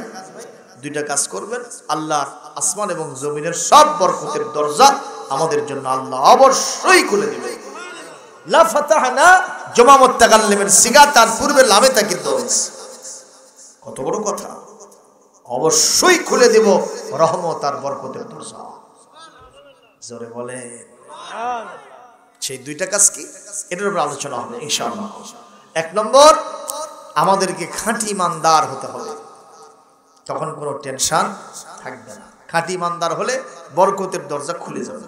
2টা কাজ করবেন, আল্লাহ আসমান এবং জমিনের সব বরকতের দরজা আমাদের জন্য আল্লাহ অবশ্যই খুলে দিবে। লা ফাতাহনা জমা মুতাকাল্লিমের সিগা, তার পূর্বে লামে তাকিদ দরজ। কত বড় কথা! অবশ্যই খুলে দেব রহমত আর বরকতের দরজা। জোরে বলেন। সেই 2টা কাজ কি? এটার উপর আলোচনা হবে ইনশাআল্লাহ। 1 নম্বর, আমাদেরকে খাঁটি ইমানদার হতে হবে, তখন কোনো টেনশন থাকবে না। খাঁটি ইমানদার হলে বরকতের দরজা খুলে যাবে।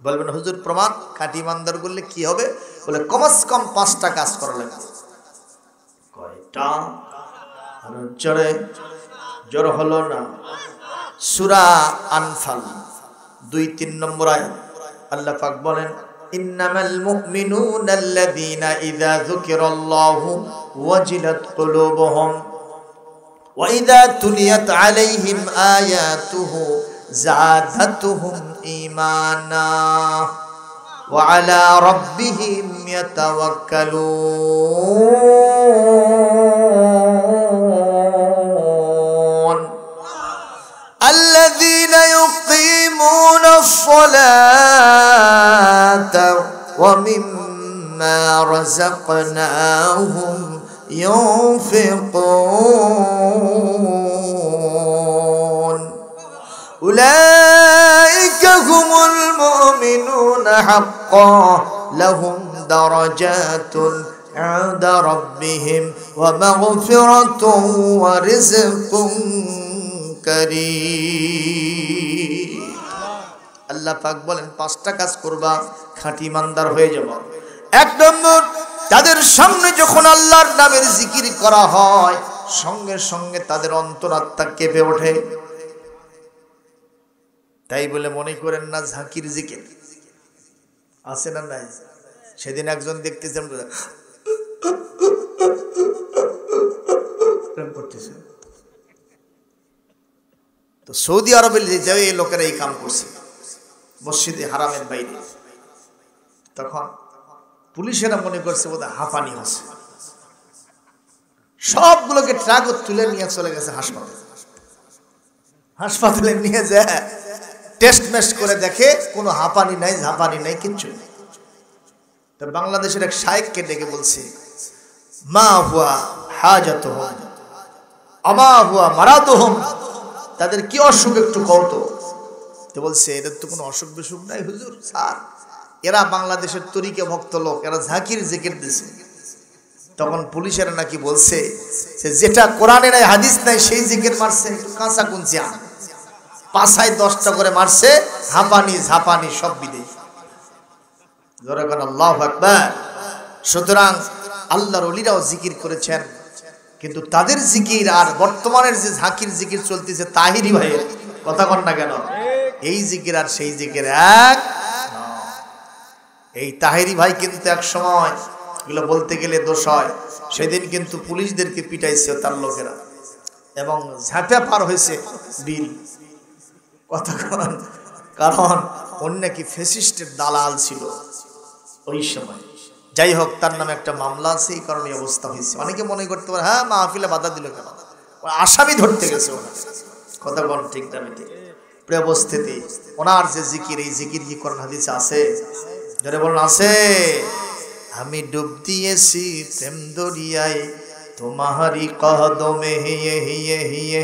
বলবেন হুজুর প্রমাণ? খাঁটি ইমানদার করলে কি হবে? বলে কমস কম 5টা কাজ করা লাগবে। কয়টা? জোর হলো না? সূরা আনফাল 2-3 নম্বর আয়াত আল্লাহ পাক বলেন, ইন্নামাল মুমিনুনা আল্লাযীনা ইযা যুকিরাল্লাহু ওয়াজিলাত কুলুবুহুম ওয়া ইযা তুলিয়াত আলাইহিম আয়াতুহু যাদাতুহুম ঈমানা ওয়া আলা রাব্বিহিম ইয়াতাওয়াক্কালুন আল্লাযীনা ইউকিমুনাস সালাতা ওয়া মিম্মা রাযাকনাহুম ينفقون أولئك هم المؤمنون حقا لهم درجات عند ربهم ومغفرة ورزق كريم আল্লাহ পাক বলেন 5টা কাজ করবা, খাঁটি ইমানদার হয়ে যাবে। 1 নম্বর, তাদের সামনে যখন আল্লাহর নামের জিকির করা হয় সঙ্গে সঙ্গে তাদের অন্তরাত্মা কেঁপে ওঠে। তাই বলে মনে করেন না ঝাকির জিকির আছে না নাই? সেদিন একজন দেখতেছেন করতেছে, তো সৌদি আরবে যে এই লোকেরা এই কাম করছে মসজিদে হারামের বাইরে, তখন পুলিশেরা মনে করছে বোধহয় হাঁপানি হচ্ছে, সবগুলোকে ট্রাক তুলে নিয়ে চলে গেছে হাসপাতালে নিয়ে যায় টেস্ট মেস্ট করে দেখে কোনো হাঁপানি নাই, ঝাঁপানি নাই, কিচ্ছু নেই। তো বাংলাদেশের এক শায়েখকে ডেকে বলছে, মা হুয়া হাজাতুহুম আমা হুয়া মারাতুহুম, তাদের কি অসুখ একটু কও তো। তো বলছে, এদের তো কোনো অসুখ বিসুখ নাই হুজুর, স্যার এরা বাংলাদেশের তরিকা ভক্ত লোক, এরা ঝাকির জিকির দিছে। তখন পুলিশেরা নাকি বলছে যে যেটা কোরআনে নাই হাদিস নাই সেই জিকির মারছে, একটু কাঁচা কুঞ্চিয়া পাছায় 10টা করে মারছে, হাঁপানি ঝাপানি সব বিদেশ। জোরে কোন আল্লাহু আকবার। সুতরাং আল্লাহর ওলিরাও জিকির করেছেন, কিন্তু তাদের জিকির আর বর্তমানের যে ঝাকির জিকির চলতেছে তাহিরি ভাইয়ের কথা কন না কেন, এই জিকির আর সেই জিকির এক। এই তাহিরি ভাই কিন্তু এক সময় এগুলো বলতে গেলে দোষ হয়, সেদিন কিন্তু পুলিশদেরকে পিটাইছে তার লোকেরা, এবং ঝাঁপে পার হয়েছে বিল কথা কন, কারণ অন্য কি ফ্যাসিস্টের দালাল ছিল ওই সময়। যাই হোক, তার নামে একটা মামলা আছে, এই কারণে অবস্থা হয়েছে। অনেকে মনে করতে পারে হ্যাঁ মাহফিলে বাধা দিল কেন, আসামি ধরতে গেছে ওরা, কথা বল ঠিক না ঠিক। প্রিয় উপস্থিতি, ওনার যে জিকির, এই জিকির কি কোরআন হাদিসে আছে? যারা বলেন আছে। আমি ডুব দিয়েছি প্রেম দরিয়ায় তোমারি কদমে হিয়ে হিয়ে হিয়ে,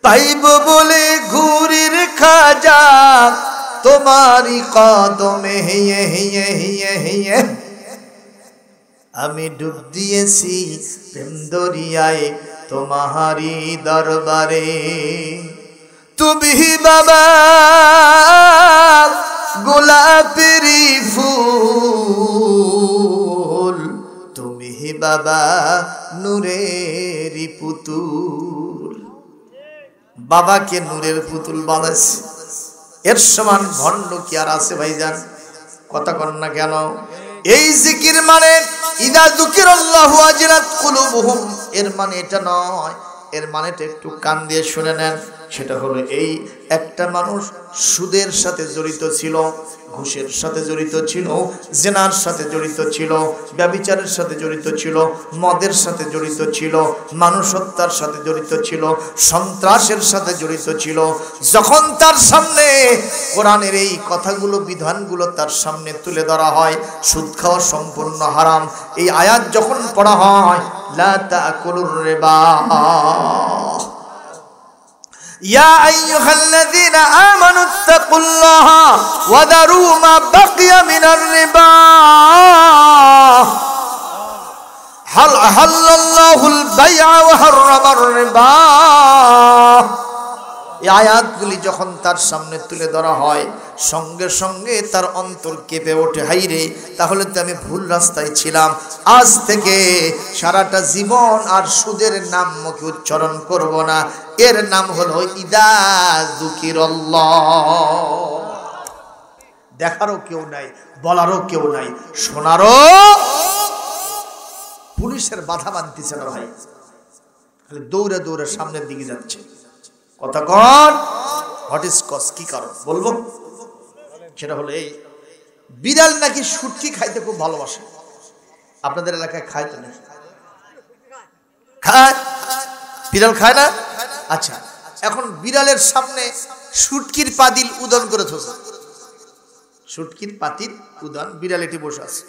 পাইব বলে ঘুরির খাজা তোমারি কদমে হিয়ে হিয়ে হিয়ে হিয়ে। আমি ডুব দিয়েছি প্রেম দরিয়ায় তোমারি দরবারে, তুমি বাবা গোলাপেরি ফুল, তুমি বাবা নূরেরি পুতুল। বাবাকে নূরের পুতুল বানাইছে, এর সমান ভণ্ড কি আর আছে ভাইজান? কথা কন না কেন? এই জিকির মানে ইদা যুকিরাল্লাহু ওয়াজিলাত কুলুবুহুম, এর মানে এটা নয়, এর মানেটা একটু কান দিয়ে শুনে নেন। সেটা হলো এই, একটা মানুষ সুদের সাথে জড়িত ছিল, ঘুষের সাথে জড়িত ছিল, জেনার সাথে জড়িত ছিল, ব্যভিচারের সাথে জড়িত ছিল, মদের সাথে জড়িত ছিল, মানুষ হত্যার সাথে জড়িত ছিল, সন্ত্রাসের সাথে জড়িত ছিল। যখন তার সামনে কোরআনের এই কথাগুলো, বিধানগুলো তার সামনে তুলে ধরা হয়, সুদ খাওয়া সম্পূর্ণ হারাম, এই আয়াত যখন পড়া হয়, লা তাকুলুর রিবা ইয়া আইয়ুহাল্লাযীনা আমানুত্তাকুল্লাহা ওয়া দারু মা বাকিয়া মিনার রিবা হালাল্লাহুল বাইআ ওয়া হারামার রিবা। এই আয়াতগুলি যখন তার সামনে তুলে ধরা হয়, সঙ্গে সঙ্গে তার অন্তর কেঁপে ওঠে, হাইরে তাহলে তো আমি ভুল রাস্তায় ছিলাম, আজ থেকে সারাটা জীবন আর সুদের নাম মুখে উচ্চারণ করব না। এর নাম হলো ইদা যুকিরাল্লাহ। দেখারও কেউ নাই, বলারও কেউ নাই, শোনারও। পুলিশের বাধা মানতেছে না ভাই, খালি দৌড়ে দৌড়ে সামনের দিকে যাচ্ছে। কথা কন, হোয়াট ইজ কজ, কি কারণ বলবো? সেটা হলো এই, বিড়াল নাকি শুটকি খাইতে খুব ভালোবাসে। আপনাদের এলাকায় খায় তো নাকি? খায়, বিড়াল খায় না? আচ্ছা, এখন বিড়ালের সামনে শুটকির পাতিল উদন করে থোছে, শুটকির পাতিল উদন, বিড়াল এটি বসে আছে।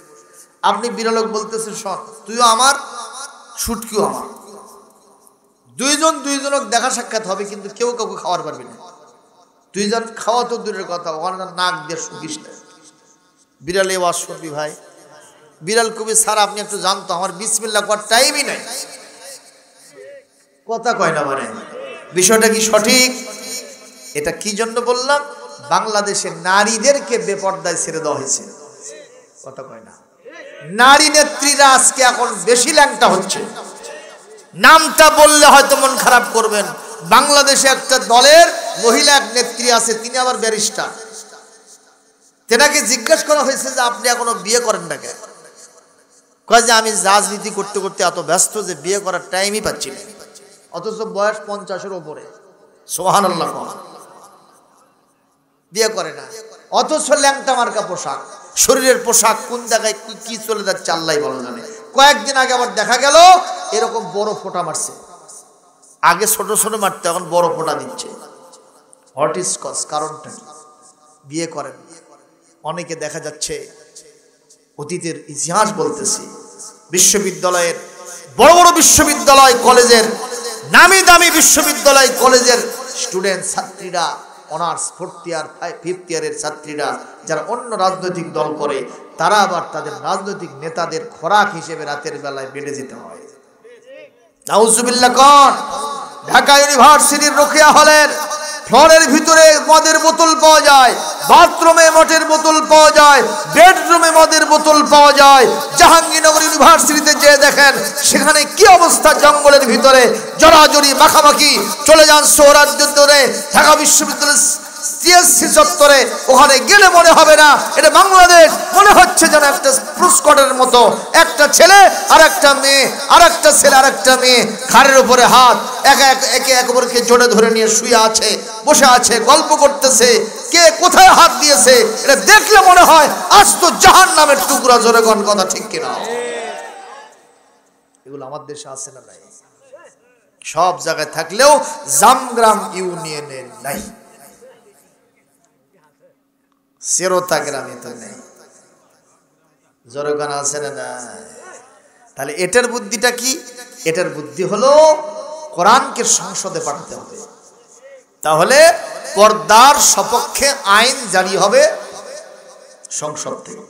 আপনি বিড়ালক বলতেছেন, শোন তুইও আমার শুটকিও আমার, দুইজন দুইজনক দেখা সাক্ষাৎ হবে, কিন্তু কেউ কাউকে খাওয়ার পারবি না। দুইজন খাওয়া তো দূরের কথা, ওখানে নাক দিয়ে শুকিস না। বিড়ালে ওয়াজ শুনবি ভাই? বিড়াল কবি স্যার আপনি একটু জানতো, আমার বিসমিল্লাহ করার টাইমই নাই। কথা কয় না মানে, বিষয়টা কি সঠিক? এটা কি জন্য বললাম? বাংলাদেশে নারীদেরকে বেপর্দায় ছেড়ে দেওয়া হয়েছে। কথা কয় না, নারী নেত্রীরা আজকে এখন বেশি ল্যাংটা হচ্ছে। নামটা বললে হয়তো মন খারাপ করবেন, বাংলাদেশে একটা দলের মহিলা এক নেত্রী আছে, তিনি আবার ব্যারিস্টার। তেনাকে জিজ্ঞেস করা হয়েছে যে আপনি এখনো বিয়ে করেন না কেন? কয় যে আমি রাজনীতি করতে করতে এত ব্যস্ত যে বিয়ে করার টাইমই পাচ্ছি না। অথচ বয়স 50-এর ওপরে, সুবহানাল্লাহ, বিয়ে করে না। অথচ ল্যাংটা মার্কা পোশাক, শরীরের পোশাক কোন জায়গায় কি চলে যাচ্ছে আল্লাহই ভালো জানে। কয়েকদিন আগে আবার দেখা গেল এরকম বড় ফোঁটা মারছে, আগে ছোট ছোট মারতে, এখন বড় ফোঁটা দিচ্ছে। হোয়াট ইজ কজ, কারণটা কি? বিয়ে করেন। অনেকে দেখা যাচ্ছে অতীতের ইতিহাস বলতেছি। বিশ্ববিদ্যালয়ের বড় বড় বিশ্ববিদ্যালয় কলেজের নামি দামি বিশ্ববিদ্যালয় কলেজের স্টুডেন্ট ছাত্রীরা, অনার্স 4th ইয়ার 5th ইয়ারের ছাত্রীরা যারা অন্য রাজনৈতিক দল করে, তারা আবার তাদের রাজনৈতিক নেতাদের খোরাক হিসেবে রাতের বেলায় বেড়ে যেতে হয়। নাউজুবিল্লাহ। কোন ঢাকা ইউনিভার্সিটির রোকেয়া হলের ফ্লোরের ভিতরে মদের বোতল পাওয়া যায়, বাথরুমে মদের বোতল পাওয়া যায়, বেডরুমে মদের বোতল পাওয়া যায়। জাহাঙ্গীরনগর ইউনিভার্সিটিতে যে দেখেন সেখানে কি অবস্থা, জঙ্গলের ভিতরে জড়াজড়ি মাখামাখি। চলে যান সোহরাওয়ার্দী, ঢাকা বিশ্ববিদ্যালয়ের সিএসসি চত্বরে, ওখানে গেলে মনে হবে না এটা বাংলাদেশ, মনে হচ্ছে যেন একটা পুস্কটের মতো, একটা ছেলে আর একটা মেয়ে, আর একটা ছেলে আর একটা মেয়ে ঘাড়ের উপরে হাত, একে অপরকে জড়ে ধরে নিয়ে শুয়ে আছে, বসে আছে, গল্প করতেছে। কে কোথায় হাত দিয়েছে এটা দেখলে মনে হয় আজ তো জাহান্নামের টুকরা। জোরে কোন কথা ঠিক কিনা? এগুলো আমার দেশে আছে না? নাই। সব জায়গায় থাকলেও জামগ্রাম ইউনিয়নে নাই, সেরোতা গ্রামে তো নেই। জোরগান আছে না? তাহলে এটার বুদ্ধিটা কি? এটার বুদ্ধি হলো কোরআনকে সংসদে পাঠাতে হবে, তাহলে পর্দার সপক্ষে আইন জারি হবে সংসদ থেকে।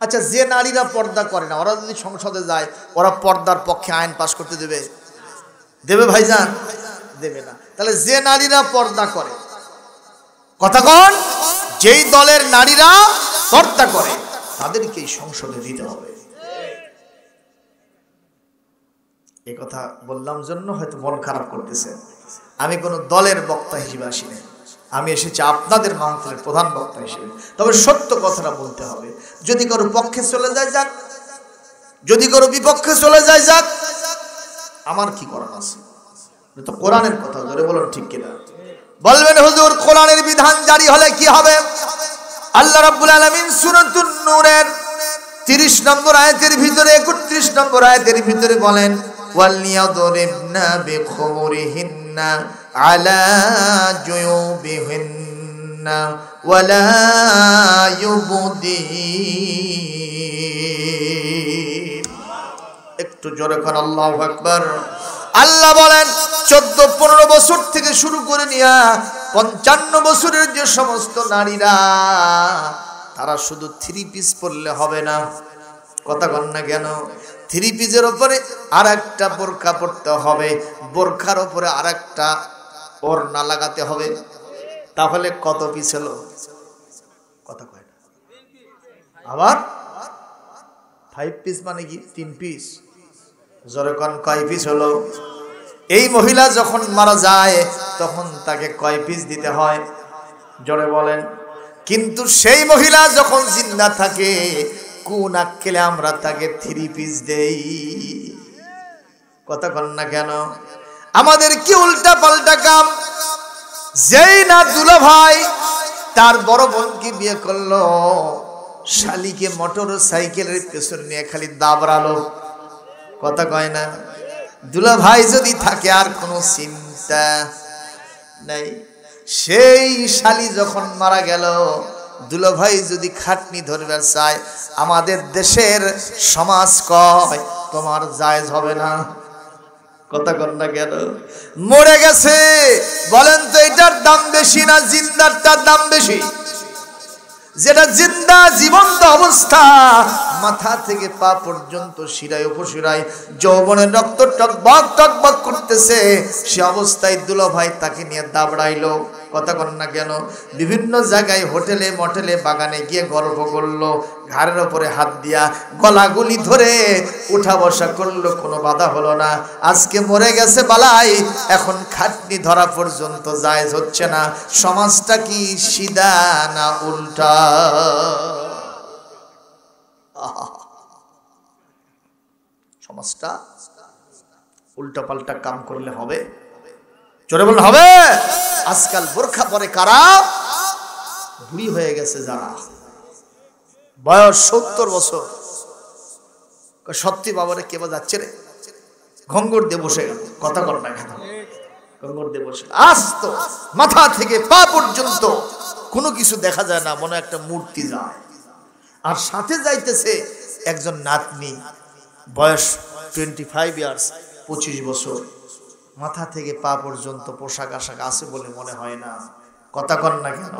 আচ্ছা, যে নারীরা পর্দা করে না, ওরা যদি সংসদে যায়, ওরা পর্দার পক্ষে আইন পাশ করতে দেবে? দেবে ভাইজান? দেবে না। তাহলে যে নারীরা পর্দা করে, কথা কোন, যেই দলের নারীরা পর্দা করে তাদেরকে সংসদে দিতে হবে। এই কথা বললাম জন্য হয়তো মন খারাপ করতেছে। আমি কোনো দলের বক্তা হিসেবে আসিনি, আমি এসেছি আপনাদের মাহফিলের প্রধান বক্তা হিসেবে। তবে সত্য কথাটা বলতে হবে। যদি কারো পক্ষে চলে যায় যাক, যদি কারো বিপক্ষে চলে যায় যাক, আমার কি করার আছে? তো কোরআনের কথা, ধরে বলুন ঠিক কিনা? বলবেন হুজুর কোরআনের বিধান জারি হলে কি হবে? আল্লাহ রাব্বুল আলামিন সূরাতুন নূরের 30 নম্বর আয়াতের ভিতরে 31 নম্বর আয়াতের ভিতরে বলেন, ওয়ালিয়াদরিবনা বিখুমুরিহিন্না আলা জুয়ুবিহিন্না ওয়ালা ইউবদিন। একটু জোরে কোন আল্লাহু আকবার। আল্লাহ বলেন 14-15 বছর থেকে শুরু করে নিয়া 55 বছরের যে সমস্ত নারীরা, তারা শুধু 3 পিস পরলে হবে না। কথা কন না কেন? 3 পিসের উপরে আর একটা বোরকা পরতে হবে, বোরখার উপরে আর একটা ওড়না লাগাতে হবে। তাহলে কত পিস হলো? কথা কয় না। আবার 5 পিস মানে কি 3 পিস? জোরে কোন কয় পিস হলো? এই মহিলা যখন মারা যায় তখন তাকে কয় পিস দিতে হয়? জোরে বলেন। কিন্তু সেই মহিলা যখন জিন্দা থাকে, কোন আক্কেলে আমরা তাকে 3 পিস দেই? কথা কন না কেন? আমাদের কি উল্টা পাল্টা কাম। যেই না দুলা ভাই তার বড় বোনকে বিয়ে করলো, শালিকে মোটর সাইকেলের পেছনে নিয়ে খালি দাবড়ালো। কথা কয় না? দুলা ভাই যদি থাকে আর কোনো চিন্তা নাই। সেই শালি যখন মারা গেল, দুলা ভাই যদি খাটনি ধরবে চায়, আমাদের দেশের সমাজ কয় তোমার জায়েজ হবে না। কথা কন না কেন? মরে গেছে, বলেন তো এটার দাম বেশি না জিন্দারটার দাম বেশি? যেটা জিন্দা জীবন্ত অবস্থা, মাথা থেকে পা পর্যন্ত শিরায় উপশিরায় যৌবনের রক্ত টকবক টকবক করতেছে, সে অবস্থায় দুলা ভাই তাকে নিয়ে দাবড়াইলো। কথা কন না কেন? বিভিন্ন জায়গায় হোটেলে মটেলে বাগানে গিয়ে গল্প করলো, ঘাড়ের ওপরে হাত দিয়া গলাগুলি ধরে উঠা বসা করলো, কোনো বাধা হলো না। আজকে মরে গেছে বালাই, এখন খাটনি ধরা পর্যন্ত জায়েজ হচ্ছে না। সমাজটা কি সিধা না উল্টা? সমাজটা উল্টা পাল্টা কাম করলে হবে? জোরে বলুন হবে? আজকাল বোরখা পরে কারা? বুড়ি হয়ে গেছে যারা, বয়স 70 বছর। সত্যি বাবারে কেবা যাচ্ছে রে, ঘঙ্গর দিয়ে বসে গেল। কথা কর না কেন? ঘঙ্গর দিয়ে বসে আস্ত মাথা থেকে পা পর্যন্ত কোনো কিছু দেখা যায় না, মনে একটা মূর্তি যায়। আর সাথে যাইতেছে একজন নাতনি, বয়স 25 ইয়ার্স, 25 বছর, মাথা থেকে পা পর্যন্ত পোশাক আশাক আছে বলে মনে হয় না, কথা কন না কেন?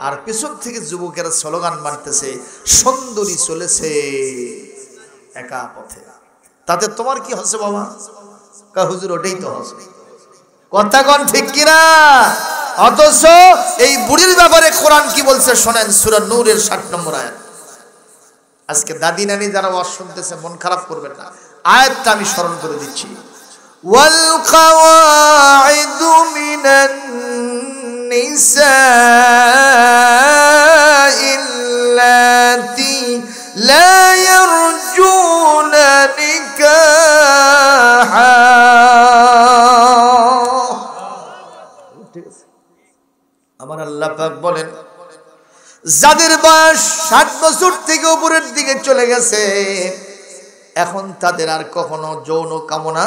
আর পেছন থেকে যুবকেরা স্লোগান মারতেছে, সুন্দরী চলেছে একা পথে। তাতে তোমার কি হচ্ছে বাবা? হুজুর ওটাই তো হচ্ছে, কথা কন ঠিক কিনা? অথচ এই বুড়ির ব্যাপারে কোরআন কি বলছে শোনেন, সূরা নূরের 60 নম্বর আয়াত। আজকে দাদি নানি যারা ওয়াজ শুনতেছে মন খারাপ করবেন না, আয়াতটা আমি স্মরণ করে দিচ্ছি। ওয়াল কাওয়াইদু মিনান নিসাইল্লাতি লা ইয়ারজুনা নিকাহা। আমার আল্লাহ পাক বলেন, যাদের বয়স 60 বছর থেকে উপরের দিকে চলে গেছে, এখন তাদের আর কখনো যৌন কামনা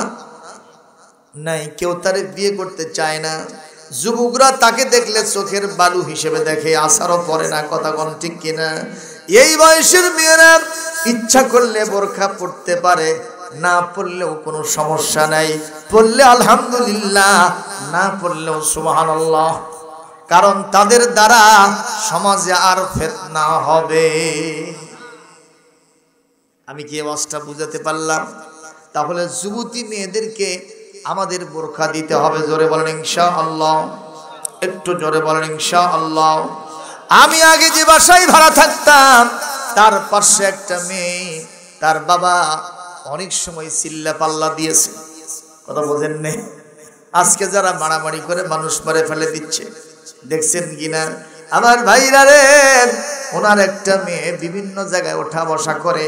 নাই, কেউ তারে বিয়ে করতে চায় না। যুবকরা তাকে দেখলে চোখের বালু হিসেবে দেখে, আসারও পরে না, কথা কোন ঠিক কিনা? এই বয়সের মেয়েরা ইচ্ছা করলে বোরখা পড়তে পারে, না পড়লেও কোনো সমস্যা নাই, পড়লে আলহামদুলিল্লাহ, না পড়লেও সুবহানাল্লাহ, কারণ তাদের দ্বারা সমাজে আর ফিতনা হবে। আমি কি ওয়াজটা বুঝাতে পারলাম? তাহলে যুবতী মেয়েদেরকে আমাদের বোরখা দিতে হবে। জোরে বলেন ইনশাআল্লাহ, একটু জোরে বলেন ইনশাআল্লাহ। আমি আগে যে বাসায় ভাড়া থাকতাম, তার পাশে একটা মেয়ে, তার বাবা অনেক সময় চিল্লা পাল্লা দিয়েছে, কথা বোঝেন না? আজকে যারা মারামারি করে মানুষ মারে ফেলে দিচ্ছে, দেখছেন কিনা আমার ভাইরা রে? ওনার একটা মেয়ে বিভিন্ন জায়গায় ওঠা বসা করে,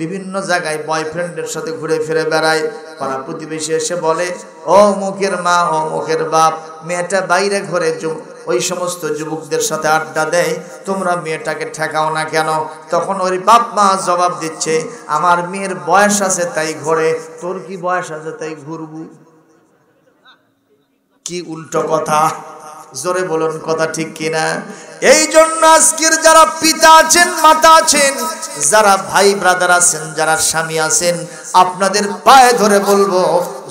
বিভিন্ন জায়গায় বয়ফ্রেন্ডের সাথে ঘুরে ফিরে বেড়ায়। পাড়া প্রতিবেশী এসে বলে, ও মুখের মা, ও মুখের বাপ, মেয়েটা বাইরে ঘরে ওই সমস্ত যুবকদের সাথে আড্ডা দেয়, তোমরা মেয়েটাকে ঠেকাও না কেন? তখন ওই বাপ মা জবাব দিচ্ছে, আমার মেয়ের বয়স আছে তাই ঘরে, তোর কি বয়স আছে তাই ঘুরবু? কি উল্টো কথা, জোরে বলুন, কথা ঠিক কিনা? এই জন্য আজকের যারা পিতা আছেন, মাতা আছেন, যারা ভাই ব্রাদার আছেন, যারা স্বামী আছেন, আপনাদের পায়ে ধরে বলবো,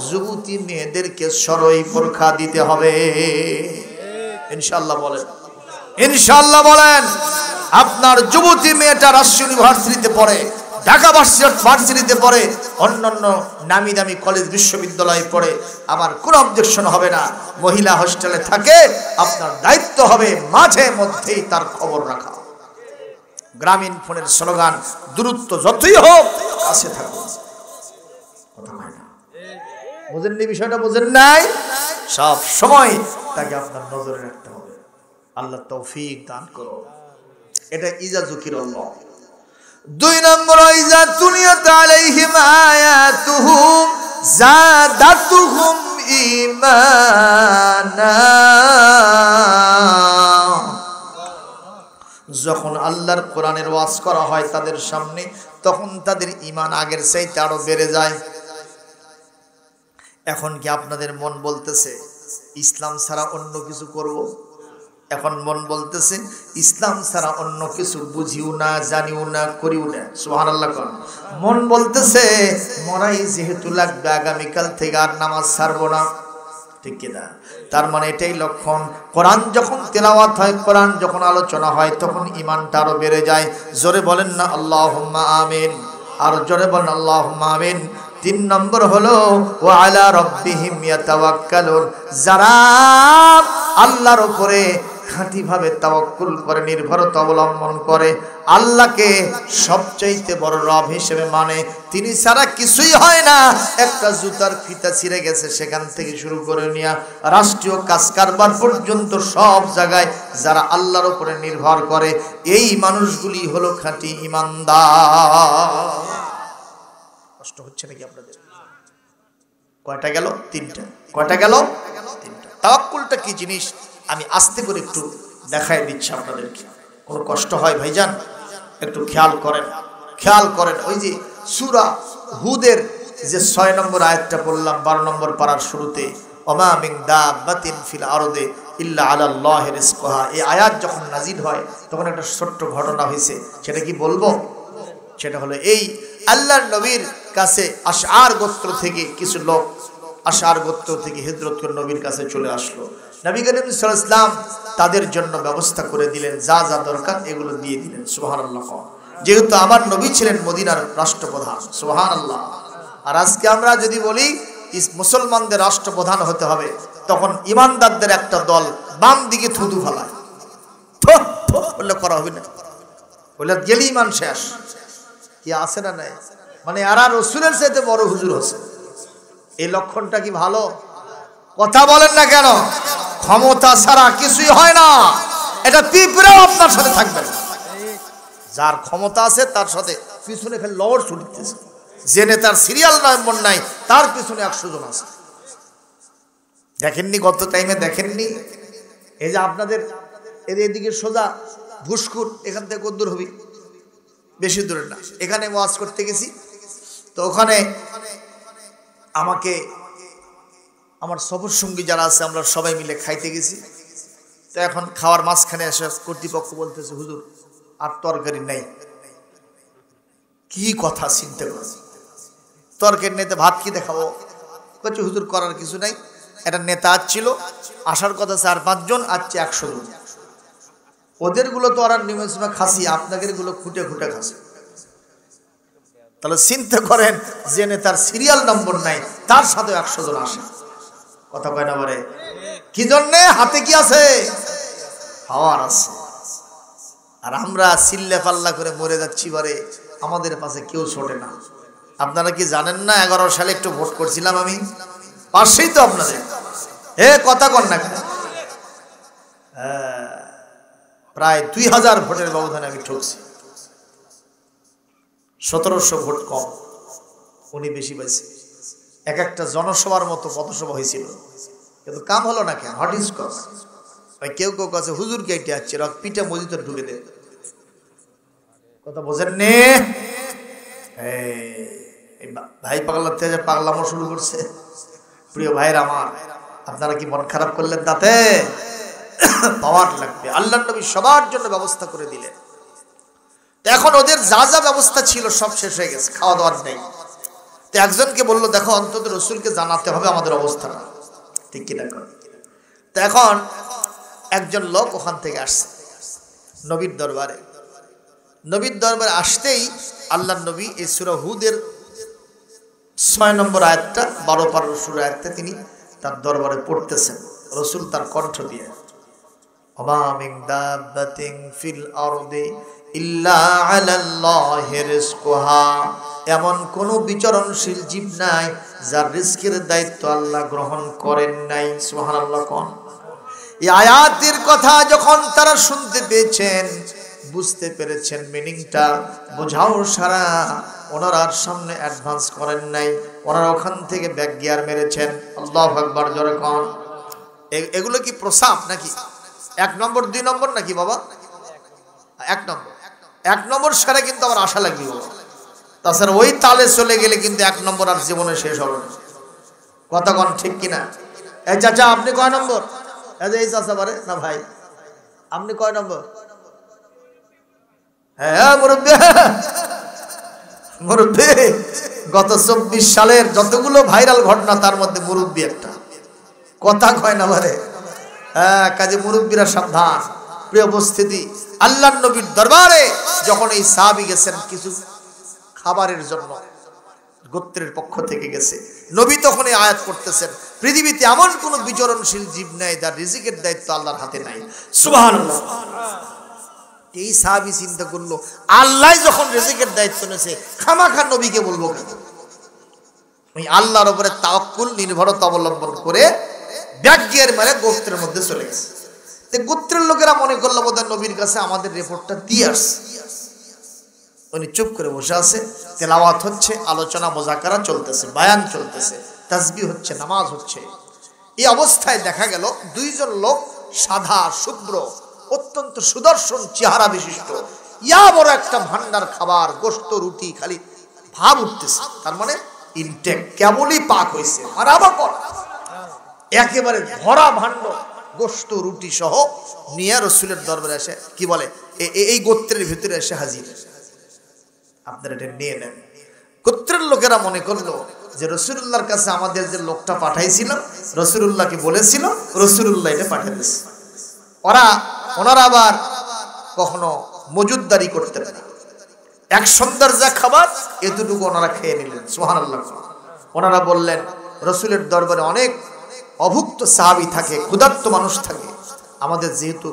যুবতী মেয়েদেরকে সরই বোরখা দিতে হবে। ইনশাআল্লাহ বলেন, ইনশাআল্লাহ বলেন। আপনার যুবতী মেয়েটা রাজশাহী ইউনিভার্সিটিতে পড়ে, ঢাকা ভার্সিটিতে পড়ে, অন্যান্য নামি দামি কলেজ বিশ্ববিদ্যালয়ে পড়ে, আমার কোনো অবজেকশন হবে না। মহিলা হোস্টেলে থাকে, আপনার দায়িত্ব হবে মাঝে মধ্যেই তার খবর রাখা। গ্রামীণ ফোনের স্লোগান, দূরত্ব যতই হোক কাছে থাকুন, কথা হয় না। বুঝেননি বিষয়টা? বুঝেন নাই? সব সময় তাকে আপনার নজরে রাখতে হবে। আল্লাহ তৌফিক দান করো। এটা ইজাজুকির আল্লাহ। 2 নম্বর, ইজা তুলিয়াত আলাইহিম আয়াতুহুম যাদাতুহুম ঈমানা। যখন আল্লাহর কোরআনের ওয়াজ করা হয় তাদের সামনে, তখন তাদের ঈমান আগের চাইতে আরো বেড়ে যায়। এখন কি আপনাদের মন বলতেছে ইসলাম ছাড়া অন্য কিছু করব? এখন মন বলতেছে ইসলাম ছাড়া অন্য কিছু বুঝিও না, জানিও না, করিও না। সুবহানাল্লাহ। মন বলতেছে মরাই যেহেতু লাগবে, আগামীকাল থেকে আর নামাজ ছাড়বো না, ঠিক কিনা? তার মানে এটাই লক্ষণ, কোরআন যখন তেলাওয়াত হয়, কোরআন যখন আলোচনা হয়, তখন ঈমানটা আরো বেড়ে যায়। জোরে বলেন না আল্লাহুম্মা আমিন, আর জোরে বলেন আল্লাহুম্মা আমিন। 3 নম্বর হলো ওয়া আলা রাব্বিহিম ইয়াতাওয়াক্কালুন, যারা আল্লাহর উপরে খাঁটিভাবে তাওয়াক্কুল করে, নির্ভরতা অবলম্বন করে, আল্লাহকে সবচাইতে বড় রব হিসেবে মানে, তিনি ছাড়া কিছুই হয় না। একটা জুতার ফিতা ছিঁড়ে গেছে, সেখান থেকে শুরু করে নিয়ে রাষ্ট্রীয় কাজ কারবার পর্যন্ত সব জায়গায় যারা আল্লাহর উপরে নির্ভর করে, এই মানুষগুলি হলো খাঁটি ঈমানদার। কষ্ট হচ্ছে নাকি আপনাদের? কয়টা গেল? 3টা। কয়টা গেল? 3টা। তাওয়াক্কুলটা কি জিনিস আমি আস্তে করে একটু দেখাই দিচ্ছি আপনাদেরকে। কোনো কষ্ট হয় ভাইজান? একটু খেয়াল করেন, খেয়াল করেন। ওই যে সূরা হুদের যে 6 নম্বর আয়াতটা পড়লাম 12 নম্বর পারার শুরুতে, ওমা মিন দাব্বাতিন ফিল আরদি ইল্লা আলাল্লাহি রিজকুহা। এই আয়াত যখন নাজিল হয় তখন একটা ছোট্ট ঘটনা হয়েছে, সেটা কি বলবো? সেটা হলো এই আল্লাহর নবীর কাছে আশআর গোত্র থেকে কিছু লোক আশআর গোত্র থেকে হিজরত করে নবীর কাছে চলে আসলো। নবী করিম সাল্লাল্লাহু আলাইহি ওয়াসাল্লাম তাদের জন্য ব্যবস্থা করে দিলেন, যা যা দরকার এগুলো দিয়ে দিলেন। সুবহানাল্লাহ। যেহেতু আমার নবী ছিলেন মদিনার রাষ্ট্রপ্রধান, সুবহানাল্লাহ। আর আজকে আমরা যদি বলি মুসলমানদের রাষ্ট্রপ্রধান হতে হবে, তখন ইমানদারদের একটা দল বাম দিকে থুতু ফেলায়, বললে করা হবে না, বলে গেলি ইমান শেষ। কি আছে না নাই? মানে এরা রসুলের চাইতে বড় হুজুর হচ্ছে। এই লক্ষণটা কি ভালো? কথা বলেন না কেন? ক্ষমতা ছাড়া কিছুই হয় না, এটা পিঁপড়াও আপনার সাথে থাকবে না। যার ক্ষমতা আছে তার সাথে পিছনে ফেলে লড় ছুটতেছে, যে নেতার সিরিয়াল নম্বর নাই তার পিছনে 100 জন আছে। দেখেননি গত টাইমে? দেখেননি? এই যে আপনাদের এদিকে সোজা ভুসকুর, এখান থেকে কত দূর হবে? বেশি দূরে না। এখানে ওয়াজ করতে গেছি, তো ওখানে আমাকে আমার সফর সঙ্গী যারা আছে আমরা সবাই মিলে খাইতে গেছি। তো এখন খাওয়ার মাঝখানে এসে কর্তৃপক্ষ বলতেছে, হুজুর আর তরকারি নাই। কি কথা চিন্তা করে, তরকারি নেই তো ভাত কি দেখাবো? বলছে হুজুর করার কিছু নাই, একটা নেতা আসছিল, আসার কথা 4-5 জন, আসছে 100 জন। ওদের গুলো তো আর নিমন্ত্রণ খাসি, আপনাদের গুলো খুঁটে খুঁটে খাসি। তাহলে চিন্তা করেন, যে নেতার সিরিয়াল নম্বর নাই তার সাথে 100 জন আসে। কথা কয় না বলে? কি জন্যে? হাতে কি আছে? পাওয়ার আছে। আর আমরা চিল্লা পাল্লা করে মরে যাচ্ছি, বারে আমাদের পাশে কেউ ছোটে না। আপনারা কি জানেন না 11 সালে একটু ভোট করছিলাম আমি, পাশেই তো আপনাদের। কথা কন না, প্রায় 2000 ভোটের ব্যবধানে আমি ঠকছি। 1700 ভোট কম, উনি বেশি পাইছে। এক একটা জনসভার মতো পথসভা হয়েছিল, কিন্তু কাম হলো না কেন? What is cause. কেউ কেউ কাছে হুজুর কেটে আসছে, পিঠা মসজিদে ঢুকে দে। কথা বোঝেন নে? ভাই পাগলার থেকে পাগলামো শুরু করছে। প্রিয় ভাইরা আমার, আপনারা কি মন খারাপ করলেন? তাতে পাওয়ার লাগবে। আল্লাহ নবী সবার জন্য ব্যবস্থা করে দিলেন। এখন ওদের যা যা ব্যবস্থা ছিল সব শেষ হয়ে গেছে, খাওয়া দাওয়ার নেই। তো একজনকে বললো, দেখো অন্তত রসুলকে জানাতে হবে আমাদের অবস্থাটা, ঠিক কিনা? তো এখন একজন লোক ওখান থেকে আসছে নবীর দরবারে। নবীর দরবারে আসতেই আল্লাহ নবী এই সূরা হুদের 6 নম্বর আয়াতটা 12 সূরা আয়াতটা তিনি তার দরবারে পড়তেছেন, রসুল তার কণ্ঠ দিয়ে। ওমা মিন দাব্বাতিন ফিল আরদি ইল্লা আলাল্লাহি রিজকুহা। এমন কোন বিচরণশীল জীব নাই যার রিজকের দায়িত্ব আল্লাহ গ্রহণ করেন নাই। সুবহানাল্লাহ। কোন এই আয়াতের কথা যখন তারা শুনতে পেয়েছেন, বুঝতে পেরেছেন মিনিংটা, বোঝাও সারা ওনারা আর সামনে অ্যাডভান্স করেন নাই, ওনারা ওখান থেকে ব্যাক গিয়ার মেরেছেন। আল্লাহু আকবার, জোরে কোন। এগুলো কি প্রসাব নাকি? 1 নম্বর 2 নম্বর নাকি বাবা? 1 নম্বর। 1 নম্বর সারা কিন্তু আমার আশা লাগবে বাবা, তাছাড়া ওই তালে চলে গেলে কিন্তু 1 নম্বর আর জীবনে শেষ হবে না। কথা কোন ঠিক কিনা? এই চাচা আপনি কয় নম্বর? এই চাচা বারে না ভাই, আপনি কয় নম্বর? হ্যাঁ মুরব্বী, মুরব্বী গত 24 সালের যতগুলো ভাইরাল ঘটনা তার মধ্যে মুরব্বী একটা। কথা কয় না বারে? হ্যাঁ, কাজে মুরব্বীরা সাবধান। প্রিয় উপস্থিতি, আল্লাহর নবীর দরবারে যখন এই সাহাবী গেছেন কিছু খাবারের জন্য, গোত্রের পক্ষ থেকে গেছে, নবী তখন এই আয়াত করতেছেন, পৃথিবীতে এমন কোন বিচরণশীল জীব নাই যার রিজিকের দায়িত্ব আল্লাহর হাতে নাই। সুবহানাল্লাহ। এই সাহাবী চিন্তা করলো, আল্লাহ যখন রিজিকের দায়িত্ব নিয়েছে, খামাখা নবীকে বলবো কেন? ওই আল্লাহর উপরে তাওয়াক্কুল, নির্ভরতা অবলম্বন করে ব্যাক গিয়ার মেরে গোত্রের মধ্যে চলে গেছে। তো গোত্রের লোকেরা মনে করলো বোধহয় নবীর কাছে আমাদের রিপোর্টটা দিয়ে আসছে। উনি চুপ করে বসে আছে, তেলাওয়াত হচ্ছে, আলোচনা মোজাকারা চলতেছে, বায়ান চলতেছে, তাসবিহ হচ্ছে, নামাজ হচ্ছে। এই অবস্থায় দেখা গেল 2 জন লোক সাদা শুভ্র অত্যন্ত সুদর্শন চেহারা বিশিষ্ট, ইয়া বড় একটা ভান্ডার খাবার, গোশত রুটি খালি ভাব উঠতেছে, তার মানে ইনটেক কেবলই পাক হইছে। আর আবার একেবারে ভরা ভাণ্ড, গোশত রুটি সহ নিয়ে রাসূলের দরবারে এসে কি বলে এই গোত্রের ভিতরে এসে হাজির, আপনারা এটা নিয়ে নেন। গোত্রের লোকেরা মনে করলো যে রাসূলুল্লাহর কাছে আমাদের যে লোকটা পাঠাইছিল রাসূলুল্লাহকে বলেছিল, রাসূলুল্লাহ এটা পাঠিয়ে দিয়েছে। ওনারা আবার কখনো মজুদদারি করতেন না, এক সন্ধ্যার যা খাবার এতটুকু ওনারা খেয়ে নিলেন। সুবহানাল্লাহ। ওনারা বললেন রাসূলের দরবারে অনেক অভুক্ত সাহাবী থাকে, ক্ষুধার্ত মানুষ থাকে, আমাদের যেহেতু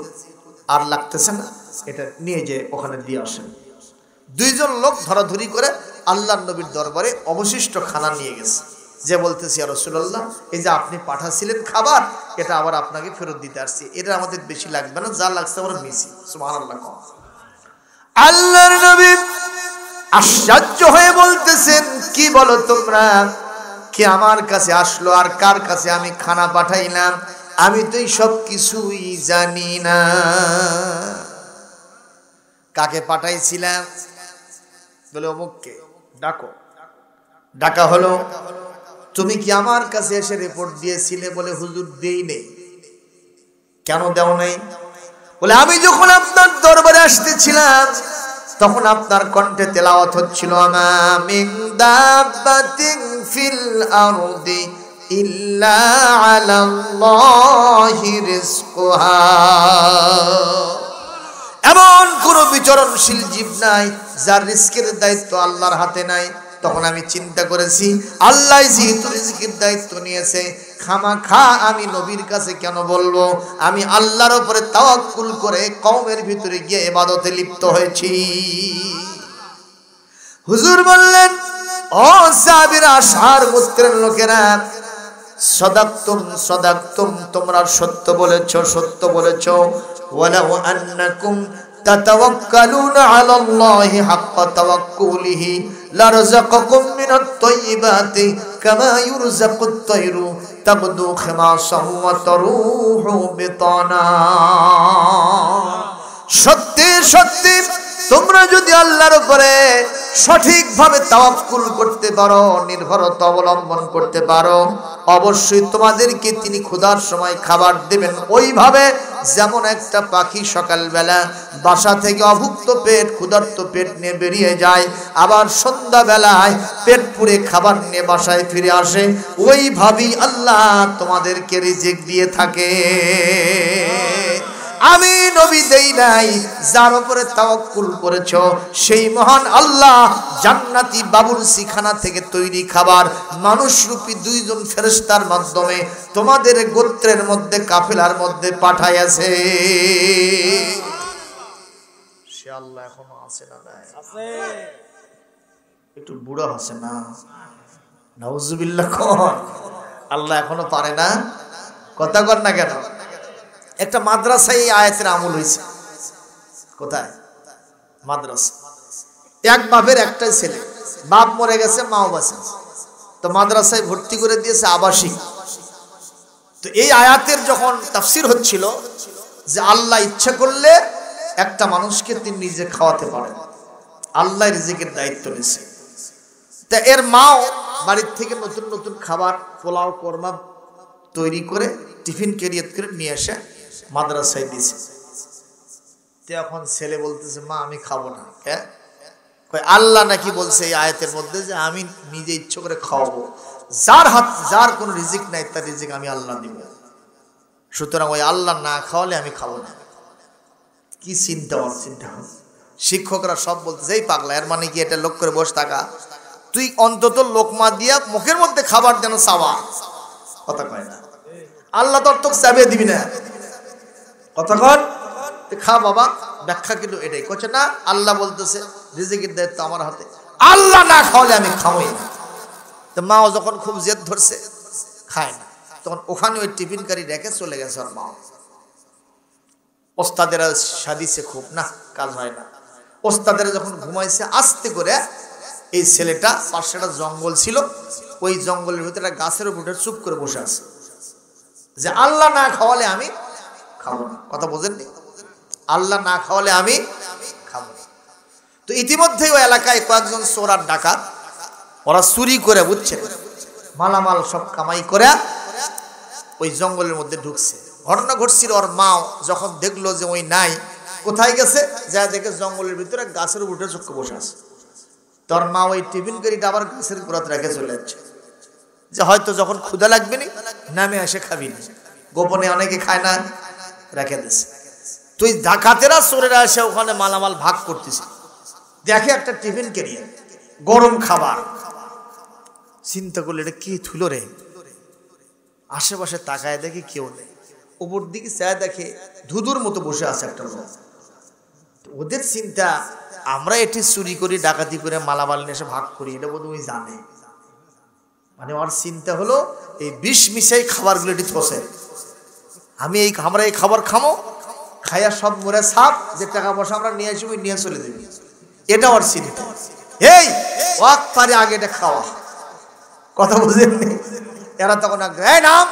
আর লাগতেছে না, এটা নিয়ে যে ওখানে দিয়ে আসেন। দুইজন লোক ধরাধরি করে আল্লাহর নবীর দরবারে অবশিষ্ট খানা নিয়ে গেছে, যে বলতেছি ইয়া রাসূলুল্লাহ, এই যে আপনি পাঠাছিলেন খাবার, এটা আবার আপনাকে ফেরত দিতে আসছি, এটা আমাদের বেশি লাগবে না, যা লাগছে আমরা নিছি। সুবহানাল্লাহ। আল্লাহর নবী আশ্চর্য হয়ে বলতেছেন, কি বলো তোমরা, কে আমার কাছে আসলো আর কার কাছে আমি খানা পাঠাইলাম, আমি তো সব কিছুই জানি না। কাকে পাঠাইছিলাম? বলে অমুককে। ডাকো। ডাকা হলো, তুমি কি আমার কাছে এসে রিপোর্ট দিয়েছিলে? বলে হুজুর দেই নেই। কেন দাও নাই? বলে আমি যখন আপনার দরবারে আসতেছিলাম তখন আপনার কণ্ঠে তেলাওয়াত হচ্ছিল, মা মিন দাব্বাতিন ফিল আরদি ইল্লা আলাল্লাহি রিজকুহা। এমন কোন বিচরণশীল জীব নাই যার রিজকের দায়িত্ব আল্লাহর হাতে নাই। তখন আমি চিন্তা করেছি, আল্লাহ যেহেতু রিজকের দায়িত্ব নিয়েছে, খামাখা আমি নবীর কাছে কেন বলবো? আমি আল্লাহর উপরে তাওয়াক্কুল করে কওমের ভিতরে গিয়ে ইবাদতে লিপ্ত হয়েছি। হুজুর বললেন, ও সাহাবীরা, আশআর গোত্রের লোকেরা, সাদাকতুম, তোমরা সত্য বলেছো, সত্য বলেছো। ওয়ালাউ আন্নাকুম তাতাওয়াক্কালুনা আলাল্লাহি হাক্কা তাওয়াক্কুলিহি লারযাকাকুম মিনাত তাইয়্যিবাতি কামা ইউরযাকুত তায়রু তাবদু খিমাসান ওয়া তারুহু বিতানা। সত্যি সত্যি তোমরা যদি আল্লাহর উপরে সঠিকভাবে তাওয়াক্কুল করতে পারো, নির্ভরতা অবলম্বন করতে পারো, অবশ্যই তোমাদেরকে তিনি ক্ষুধার সময় খাবার দেবেন ওইভাবে যেমন একটা পাখি সকালবেলা বাসা থেকে অভুক্ত পেট, ক্ষুধার্ত পেট নিয়ে বেরিয়ে যায়, আবার সন্ধ্যাবেলায় পেট পুরে খাবার নিয়ে বাসায় ফিরে আসে, ওইভাবেই আল্লাহ তোমাদেরকে রিজিক দিয়ে থাকে। আমি নবী দেই নাই, যার উপরে তাওয়াক্কুল করেছো সেই মহান আল্লাহ জান্নাতি বাবুরসি খানা থেকে তৈরি খাবার মানুষরূপী দুইজন ফেরেশতার মাধ্যমে তোমাদের গোত্রের মধ্যে, কাফেলার মধ্যে পাঠাইয়াছে। সে আল্লাহ এখনো আছে না? নাই আছে, একটু বুড়ো আছে না? নাউজুবিল্লাহ। কোন আল্লাহ এখনো পারে না? কথা কর না কেন? একটা মাদ্রাসায় এই আয়াতের আমল হয়েছে। কোথায়? মাদ্রাসা। এক বাপের একটাই ছেলে, বাপ মরে গেছে, মাও বাঁচে, তো মাদ্রাসায় ভর্তি করে দিয়েছে আবাসিক। তো এই আয়াতের যখন তাফসীর হচ্ছিল যে আল্লাহ ইচ্ছা করলে একটা মানুষকে তিনি নিজে খাওয়াতে পারেন, আল্লাহ রিজিকের দায়িত্ব নিয়েছে। তা এর মাও বাড়ির থেকে নতুন নতুন খাবার, পোলাও, কোরমা তৈরি করে টিফিন ক্যারিয়ার করে নিয়ে এসে মাদ্রাসায় দিছে। তো এখন ছেলে বলতেছে, মা আমি খাবো না। হ্যাঁ, আল্লাহ নাকি বলছে এই আয়াতের মধ্যে যে আমি নিজে ইচ্ছে করে খাওয়াবো, যার কোনো রিজিক নাই তার রিজিক আমি আল্লাহ দিব, সুতরাং ওই আল্লাহ না খাওয়ালে আমি খাবো না। কি চিন্তা শিক্ষকরা সব বলতেছে, এই পাগলা, এর মানে কি এটা লোক করে বসে থাকা? তুই অন্তত লোকমা দিয়া মুখের মধ্যে খাবার যেন চাওয়া। কথা কয় না, আল্লাহ তোর তোকে চাবিয়ে দিবি না। কথা কর, খা বাবা। ব্যাখ্যা কিন্তু এটাই করছে না, আল্লাহ বলতেছে রিজিকের দায়িত্ব আমার হাতে, আল্লাহ না খাওয়ালে আমি খাওয়াই না। তো মাও যখন খুব জেদ ধরছে, খায় না, তখন ওখানে ওই টিফিন কারি রেখে চলে গেছে ওর মা। ওস্তাদেরা সাদিছে খুব, না কাজ হয় না। ওস্তাদেরা যখন ঘুমাইছে, আস্তে করে এই ছেলেটা, পাশে একটা জঙ্গল ছিল, ওই জঙ্গলের ভিতরে একটা গাছের উপরে চুপ করে বসে আছে যে আল্লাহ না খাওয়ালে আমি খাবো না। কথা বোঝেননি? আল্লাহ না খাওয়ালে আমি খাবো না। তো ইতিমধ্যেই ওই এলাকায় কয়েকজন চোর আর ডাকাত, ওরা চুরি করে, বুঝছেন, মালামাল সব কামাই করে ওই জঙ্গলের মধ্যে ঢুকছে। ঘটনা ঘটছিল, ওর মা যখন দেখলো যে ওই নাই, কোথায় গেছে, যা দেখে জঙ্গলের ভিতরে গাছের উপরে চক্ষু বসে আছে। তোর মা ওই টিফিন কারিটা আবার গাছের গোড়াতে রেখে চলে যাচ্ছে, যে হয়তো যখন ক্ষুধা লাগবে নি নামে এসে খাবি না। গোপনে অনেকে খায় না, রেখে দিছে। তুই ডাকাতেরা চোরেরা এসে ওখানে মালামাল ভাগ করতেছে, দেখে একটা টিফিন ক্যারিয়ার গরম খাবার, চিন্তা করলে এটা কি থুলো রে। আশেপাশে তাকায় দেখে কেউ নেই, উপর দিকে চায় দেখে ধুধুর মতো বসে আছে একটা লোক। ওদের চিন্তা আমরা এটি চুরি করি, ডাকাতি করে মালামাল নিয়ে এসে ভাগ করি, এটা বোধহয় জানে। মানে ওর চিন্তা হলো এই বিষ মিশাই খাবারগুলো এটি থসে, আমরা এই খাবার খামো, খাইয়া সব মরে সাপ, যে টাকা পয়সা আমরা নিয়ে আসি ওই নিয়ে চলে দেবে, এটা ওর চিন্তা। এই ওয়াক পারে আগে এটা খাওয়া, কথা বুঝেননি? এরা তখন এই নাম,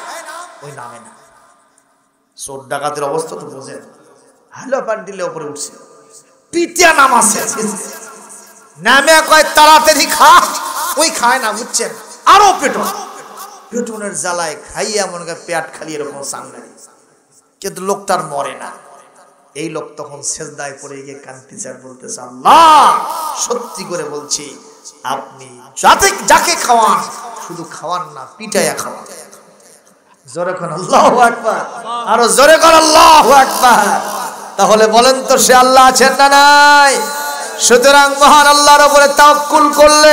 ওই নামে না। চোর ডাকাতের অবস্থা তো বোঝেন, হ্যালো পান্ডিলে উপরে উঠছে, পিটিয়া নাম আছে, নামে কয় তাড়াতাড়ি খা, ওই খায় না, বুঝছেন? আরো পেটনের জ্বালায় খাইয়া মনে করে পেট খালি এরকম সাংগারি, কিন্তু লোকটার মরে না। এই লোক তখন সেজদায় পড়ে গিয়ে কাঁদতেছে আর বলতেছে, আল্লাহ সত্যি করে বলছি, আপনি যাকে খাওয়ান শুধু খাওয়ান না, পিটাইয়া খাওয়ান। জোরে কোন আল্লাহু আকবার, আরো জোরে কোন আল্লাহু আকবার। তাহলে বলেন তো সে আল্লাহ আছেন না নাই? সুতরাং মহান আল্লাহর উপরে তাওয়াক্কুল করলে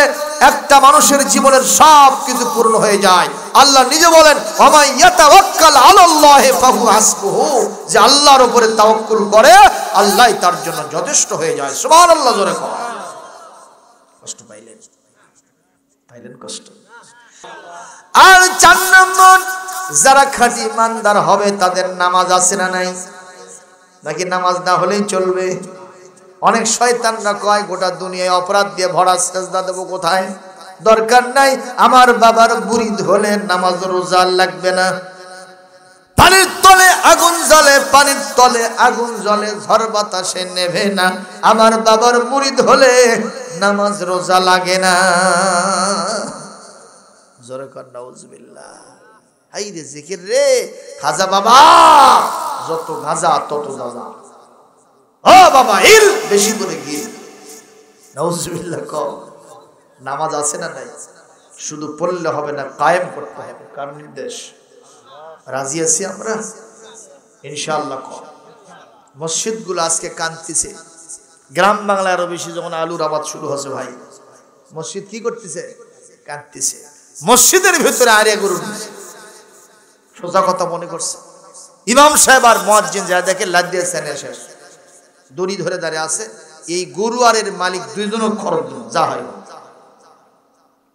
একটা মানুষের জীবনের সব কিছু পূর্ণ হয়ে যায়। আল্লাহ নিজে বলেন, ওমাই ইয়াতাওয়াক্কাল আলাল্লাহি ফাহুয়া হাসবুহু, যে আল্লাহর উপরে তাওয়াক্কুল করে আল্লাহই তার জন্য যথেষ্ট হয়ে যায়। সুবহানাল্লাহ, জোরে কর। কষ্ট পাইলেন কষ্ট। আর 4 নম্বর, যারা খাঁটি ইমানদার হবে তাদের নামাজ আছে না নাই? নাকি নামাজ না হলেই চলবে? অনেক শয়তানরা কয় গোটা দুনিয়ায় অপরাধ দিয়ে ভরা, সেজদা দেবো কোথায়? দরকার নাই, আমার বাবার মুরিদ হলে নামাজ রোজা লাগবে না। পানির তলে আগুন জ্বলে, পানির তলে আগুন জ্বলে, ঝড় বাতাসে নেভে না। আমার বাবার মুরিদ হলে নামাজ রোজা লাগে না। জোরে কর নাউজুবিল্লাহ। হাই রে জিকির রে, খাজা বাবা যত গাজা তত দাদা। ও বাবা ইল বেশি করে গিয়ে নাউজুবিল্লাহ কর। নামাজ আছে না নাই? শুধু পড়লে হবে না, কায়েম করতে হবে। কার নির্দেশ? রাজি আছি আমরা ইনশাআল্লাহ। কর। মসজিদগুলো আজকে কাঁদতেছে। গ্রাম বাংলায় আরো বেশি যখন আলুর আবাদ শুরু হচ্ছে ভাই, মসজিদ কি করতেছে? কাঁদতেছে। মসজিদের ভিতরে আরিয়া গরু ঢুকছে। সোজা কথা মনে করছে ইমাম সাহেব আর মুয়াজ্জিন যা দেখে লাদ দিয়ে সেনে শেষ, দড়ি ধরে দাঁড়িয়ে আছে। এই গরু আর এর মালিক দুইজনও খরচ যা হয়।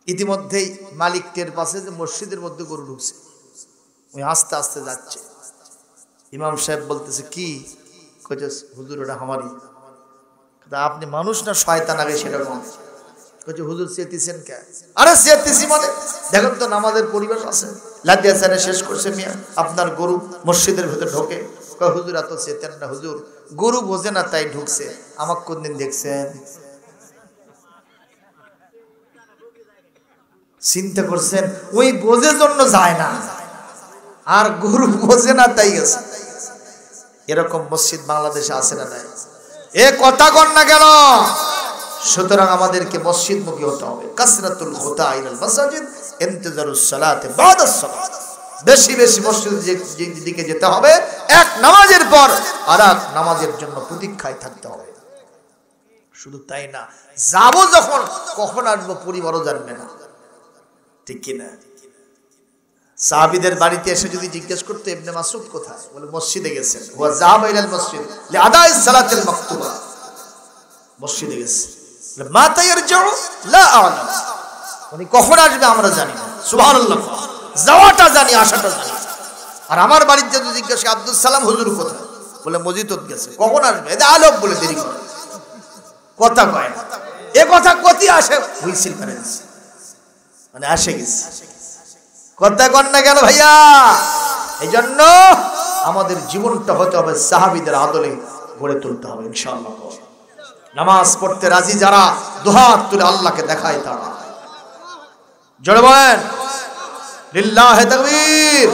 ইতিমধ্যেই মালিক টের পাশে যে মসজিদের মধ্যে গরু ঢুকছে, ওই আস্তে আস্তে যাচ্ছে। ইমাম সাহেব বলতেছে কি? কইছে হুজুর ওটা আমারই। আপনি মানুষ না শয়তান? আগে সেটা বল। কইছে হুজুর চেতেছেন কে? আরে চেতেছি মানে দেখুন তো নামাজের পরিবেশ আছে। লাদিয়া সানে শেষ করছে মিয়া, আপনার গরু মসজিদের ভিতরে ঢোকে। কয় হুজুর এত চেতেন না হুজুর, গরু বোঝে না তাই ঢুকছে। আমাকে কোনদিন দেখছেন? চিন্তা করছেন? ওই বোঝের জন্য যায় না, আর গরু বোঝে না তাই গেছে। এরকম মসজিদ বাংলাদেশে আছে না নাই? এ কথা কন না কেন? সুতরাং আমাদেরকে মসজিদমুখী হতে হবে। কাসরাতুল খুতা ইলাল মাসাজিদ ইনতিজারুস সালাতে বাদাস সালাত। বেশি বেশি মসজিদের দিকে যেতে হবে। এক নামাজের পর আরেক নামাজের জন্য প্রতীক্ষায় থাকতে হবে। শুধু তাই না, যাবো যখন কখন আসবো পরিবারও জানবে না, ঠিক কিনা? সাহাবীদের বাড়িতে এসে যদি জিজ্ঞেস করতে ইবনে মাসউদ কোথায়, বলে মসজিদে গেছেন। ওয়া যাবা ইলাল মসজিদ লিআদাইস সালাতিল মাকতুবা, মসজিদে গেছে। মাতা ইয়ারজিউ লা আ'লাম, উনি কখন আসবে আমরা জানি না। সুবহানাল্লাহ, যাওয়াটা জানি, আসাটা জানি। আর আমার বাড়িতে যদি জিজ্ঞাসা আব্দুল সালাম হুজুর কোথায়, বলে মসজিদত গেছে। কখন আসবে? এটা আলোক বলে দেরি করে, কথা কয় না। এ কথা কতি আসে হুইসিল করে দিচ্ছে, মানে আসে গেছে। কথা কন না কেন ভাইয়া? এই জন্য আমাদের জীবনটা হতে হবে সাহাবীদের আদলে গড়ে তুলতে হবে ইনশাআল্লাহ। নামাজ পড়তে রাজি যারা, দুহাত তুলে আল্লাহকে দেখায় তারা। জোরে বলেন লিল্লাহি তাকবীর।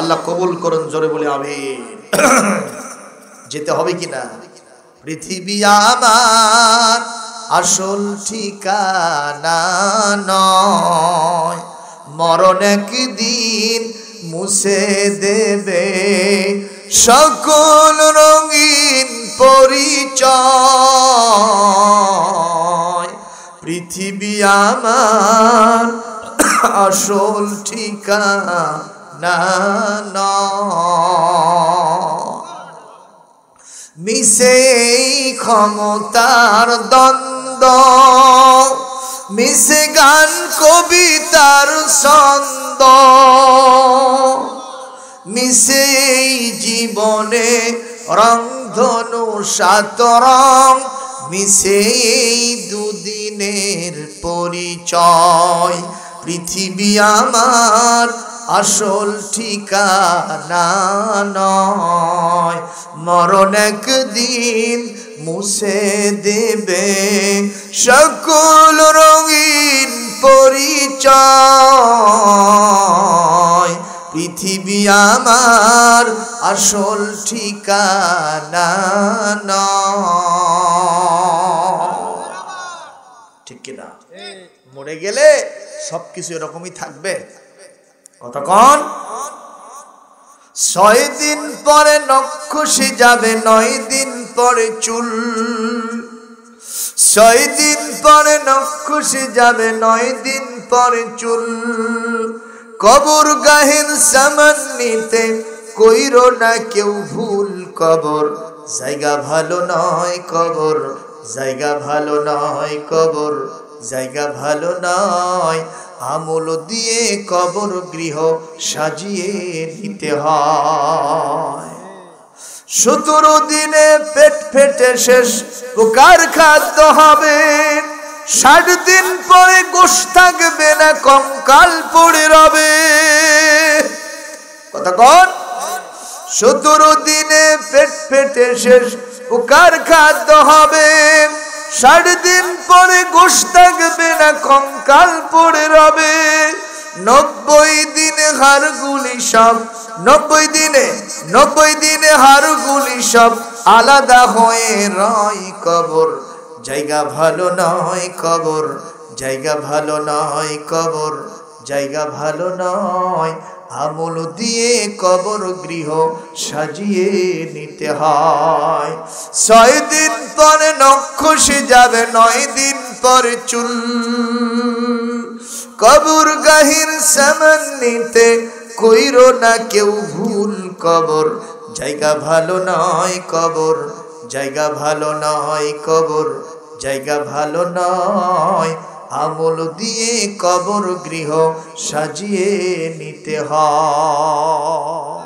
আল্লাহ কবুল করুন, জোরে বলে আমিন। যেতে হবে কিনা? পৃথিবী আমার আসল ঠিকানা নয়, মরণ একদিন মুছে দেবে সকল রঙিন পরিচয়। পৃথিবী আমার আসল ঠিকানা নয়, মিশে ক্ষমতার দ্বন্দ্ব, মিশে গান কবিতার ছন্দ, মিশে জীবনে রংধনু সাত রং, মিশে দুদিনের পরিচয়। পৃথিবী আমার আসল ঠিকানা নয়, মরণ একদিন মুছে দেবে সকল রঙিন পরিচয়। পৃথিবী আমার আসল ঠিকানা নয়। ঠিক কিনা? মরে গেলে সবকিছু এরকমই থাকবে। কতক্ষণ? 6 দিন পরে নখ খসে যাবে, 9 দিন পরে চুল। 6 দিন পরে নখ খসে যাবে, 9 দিন পরে চুল। কবর গাহের সামান নিতে কইরো না কেউ ভুল, কবর জায়গা ভালো নয়, কবর জায়গা ভালো নয়, কবর জায়গা ভালো নয়। আমল দিয়ে কবর গৃহ সাজিয়ে নিতে হয়। 17 দিনে পেট ফেটে শেষ পোকার খাদ্য হবে, 60 দিন পরে গোশ থাকবে না, কঙ্কাল পড়ে রবে। কতক্ষণ? 17 দিনে পেট ফেটে শেষ পোকার খাদ্য হবে, 60 দিন পরে গোশ থাকবে না, কঙ্কাল পড়ে রবে। 90 দিনে হাড়গুলি সব, 90 দিনে হাড়গুলি সব আলাদা হয়ে রয়। কবর জায়গা ভালো নয়, কবর জায়গা ভালো নয়, কবর জায়গা ভালো নয়। আমল দিয়ে কবর গৃহ সাজিয়ে নিতে হয়। 6 দিন পরে নখ খসে যাবে, 9 দিন পরে চুল। কবর গাহির সামান নিতে কইরো না কেউ ভুল, কবর জায়গা ভালো নয়, কবর জায়গা ভালো নয়, কবর জায়গা ভালো নয়। আমল দিয়ে কবর গৃহ সাজিয়ে নিতে হয়।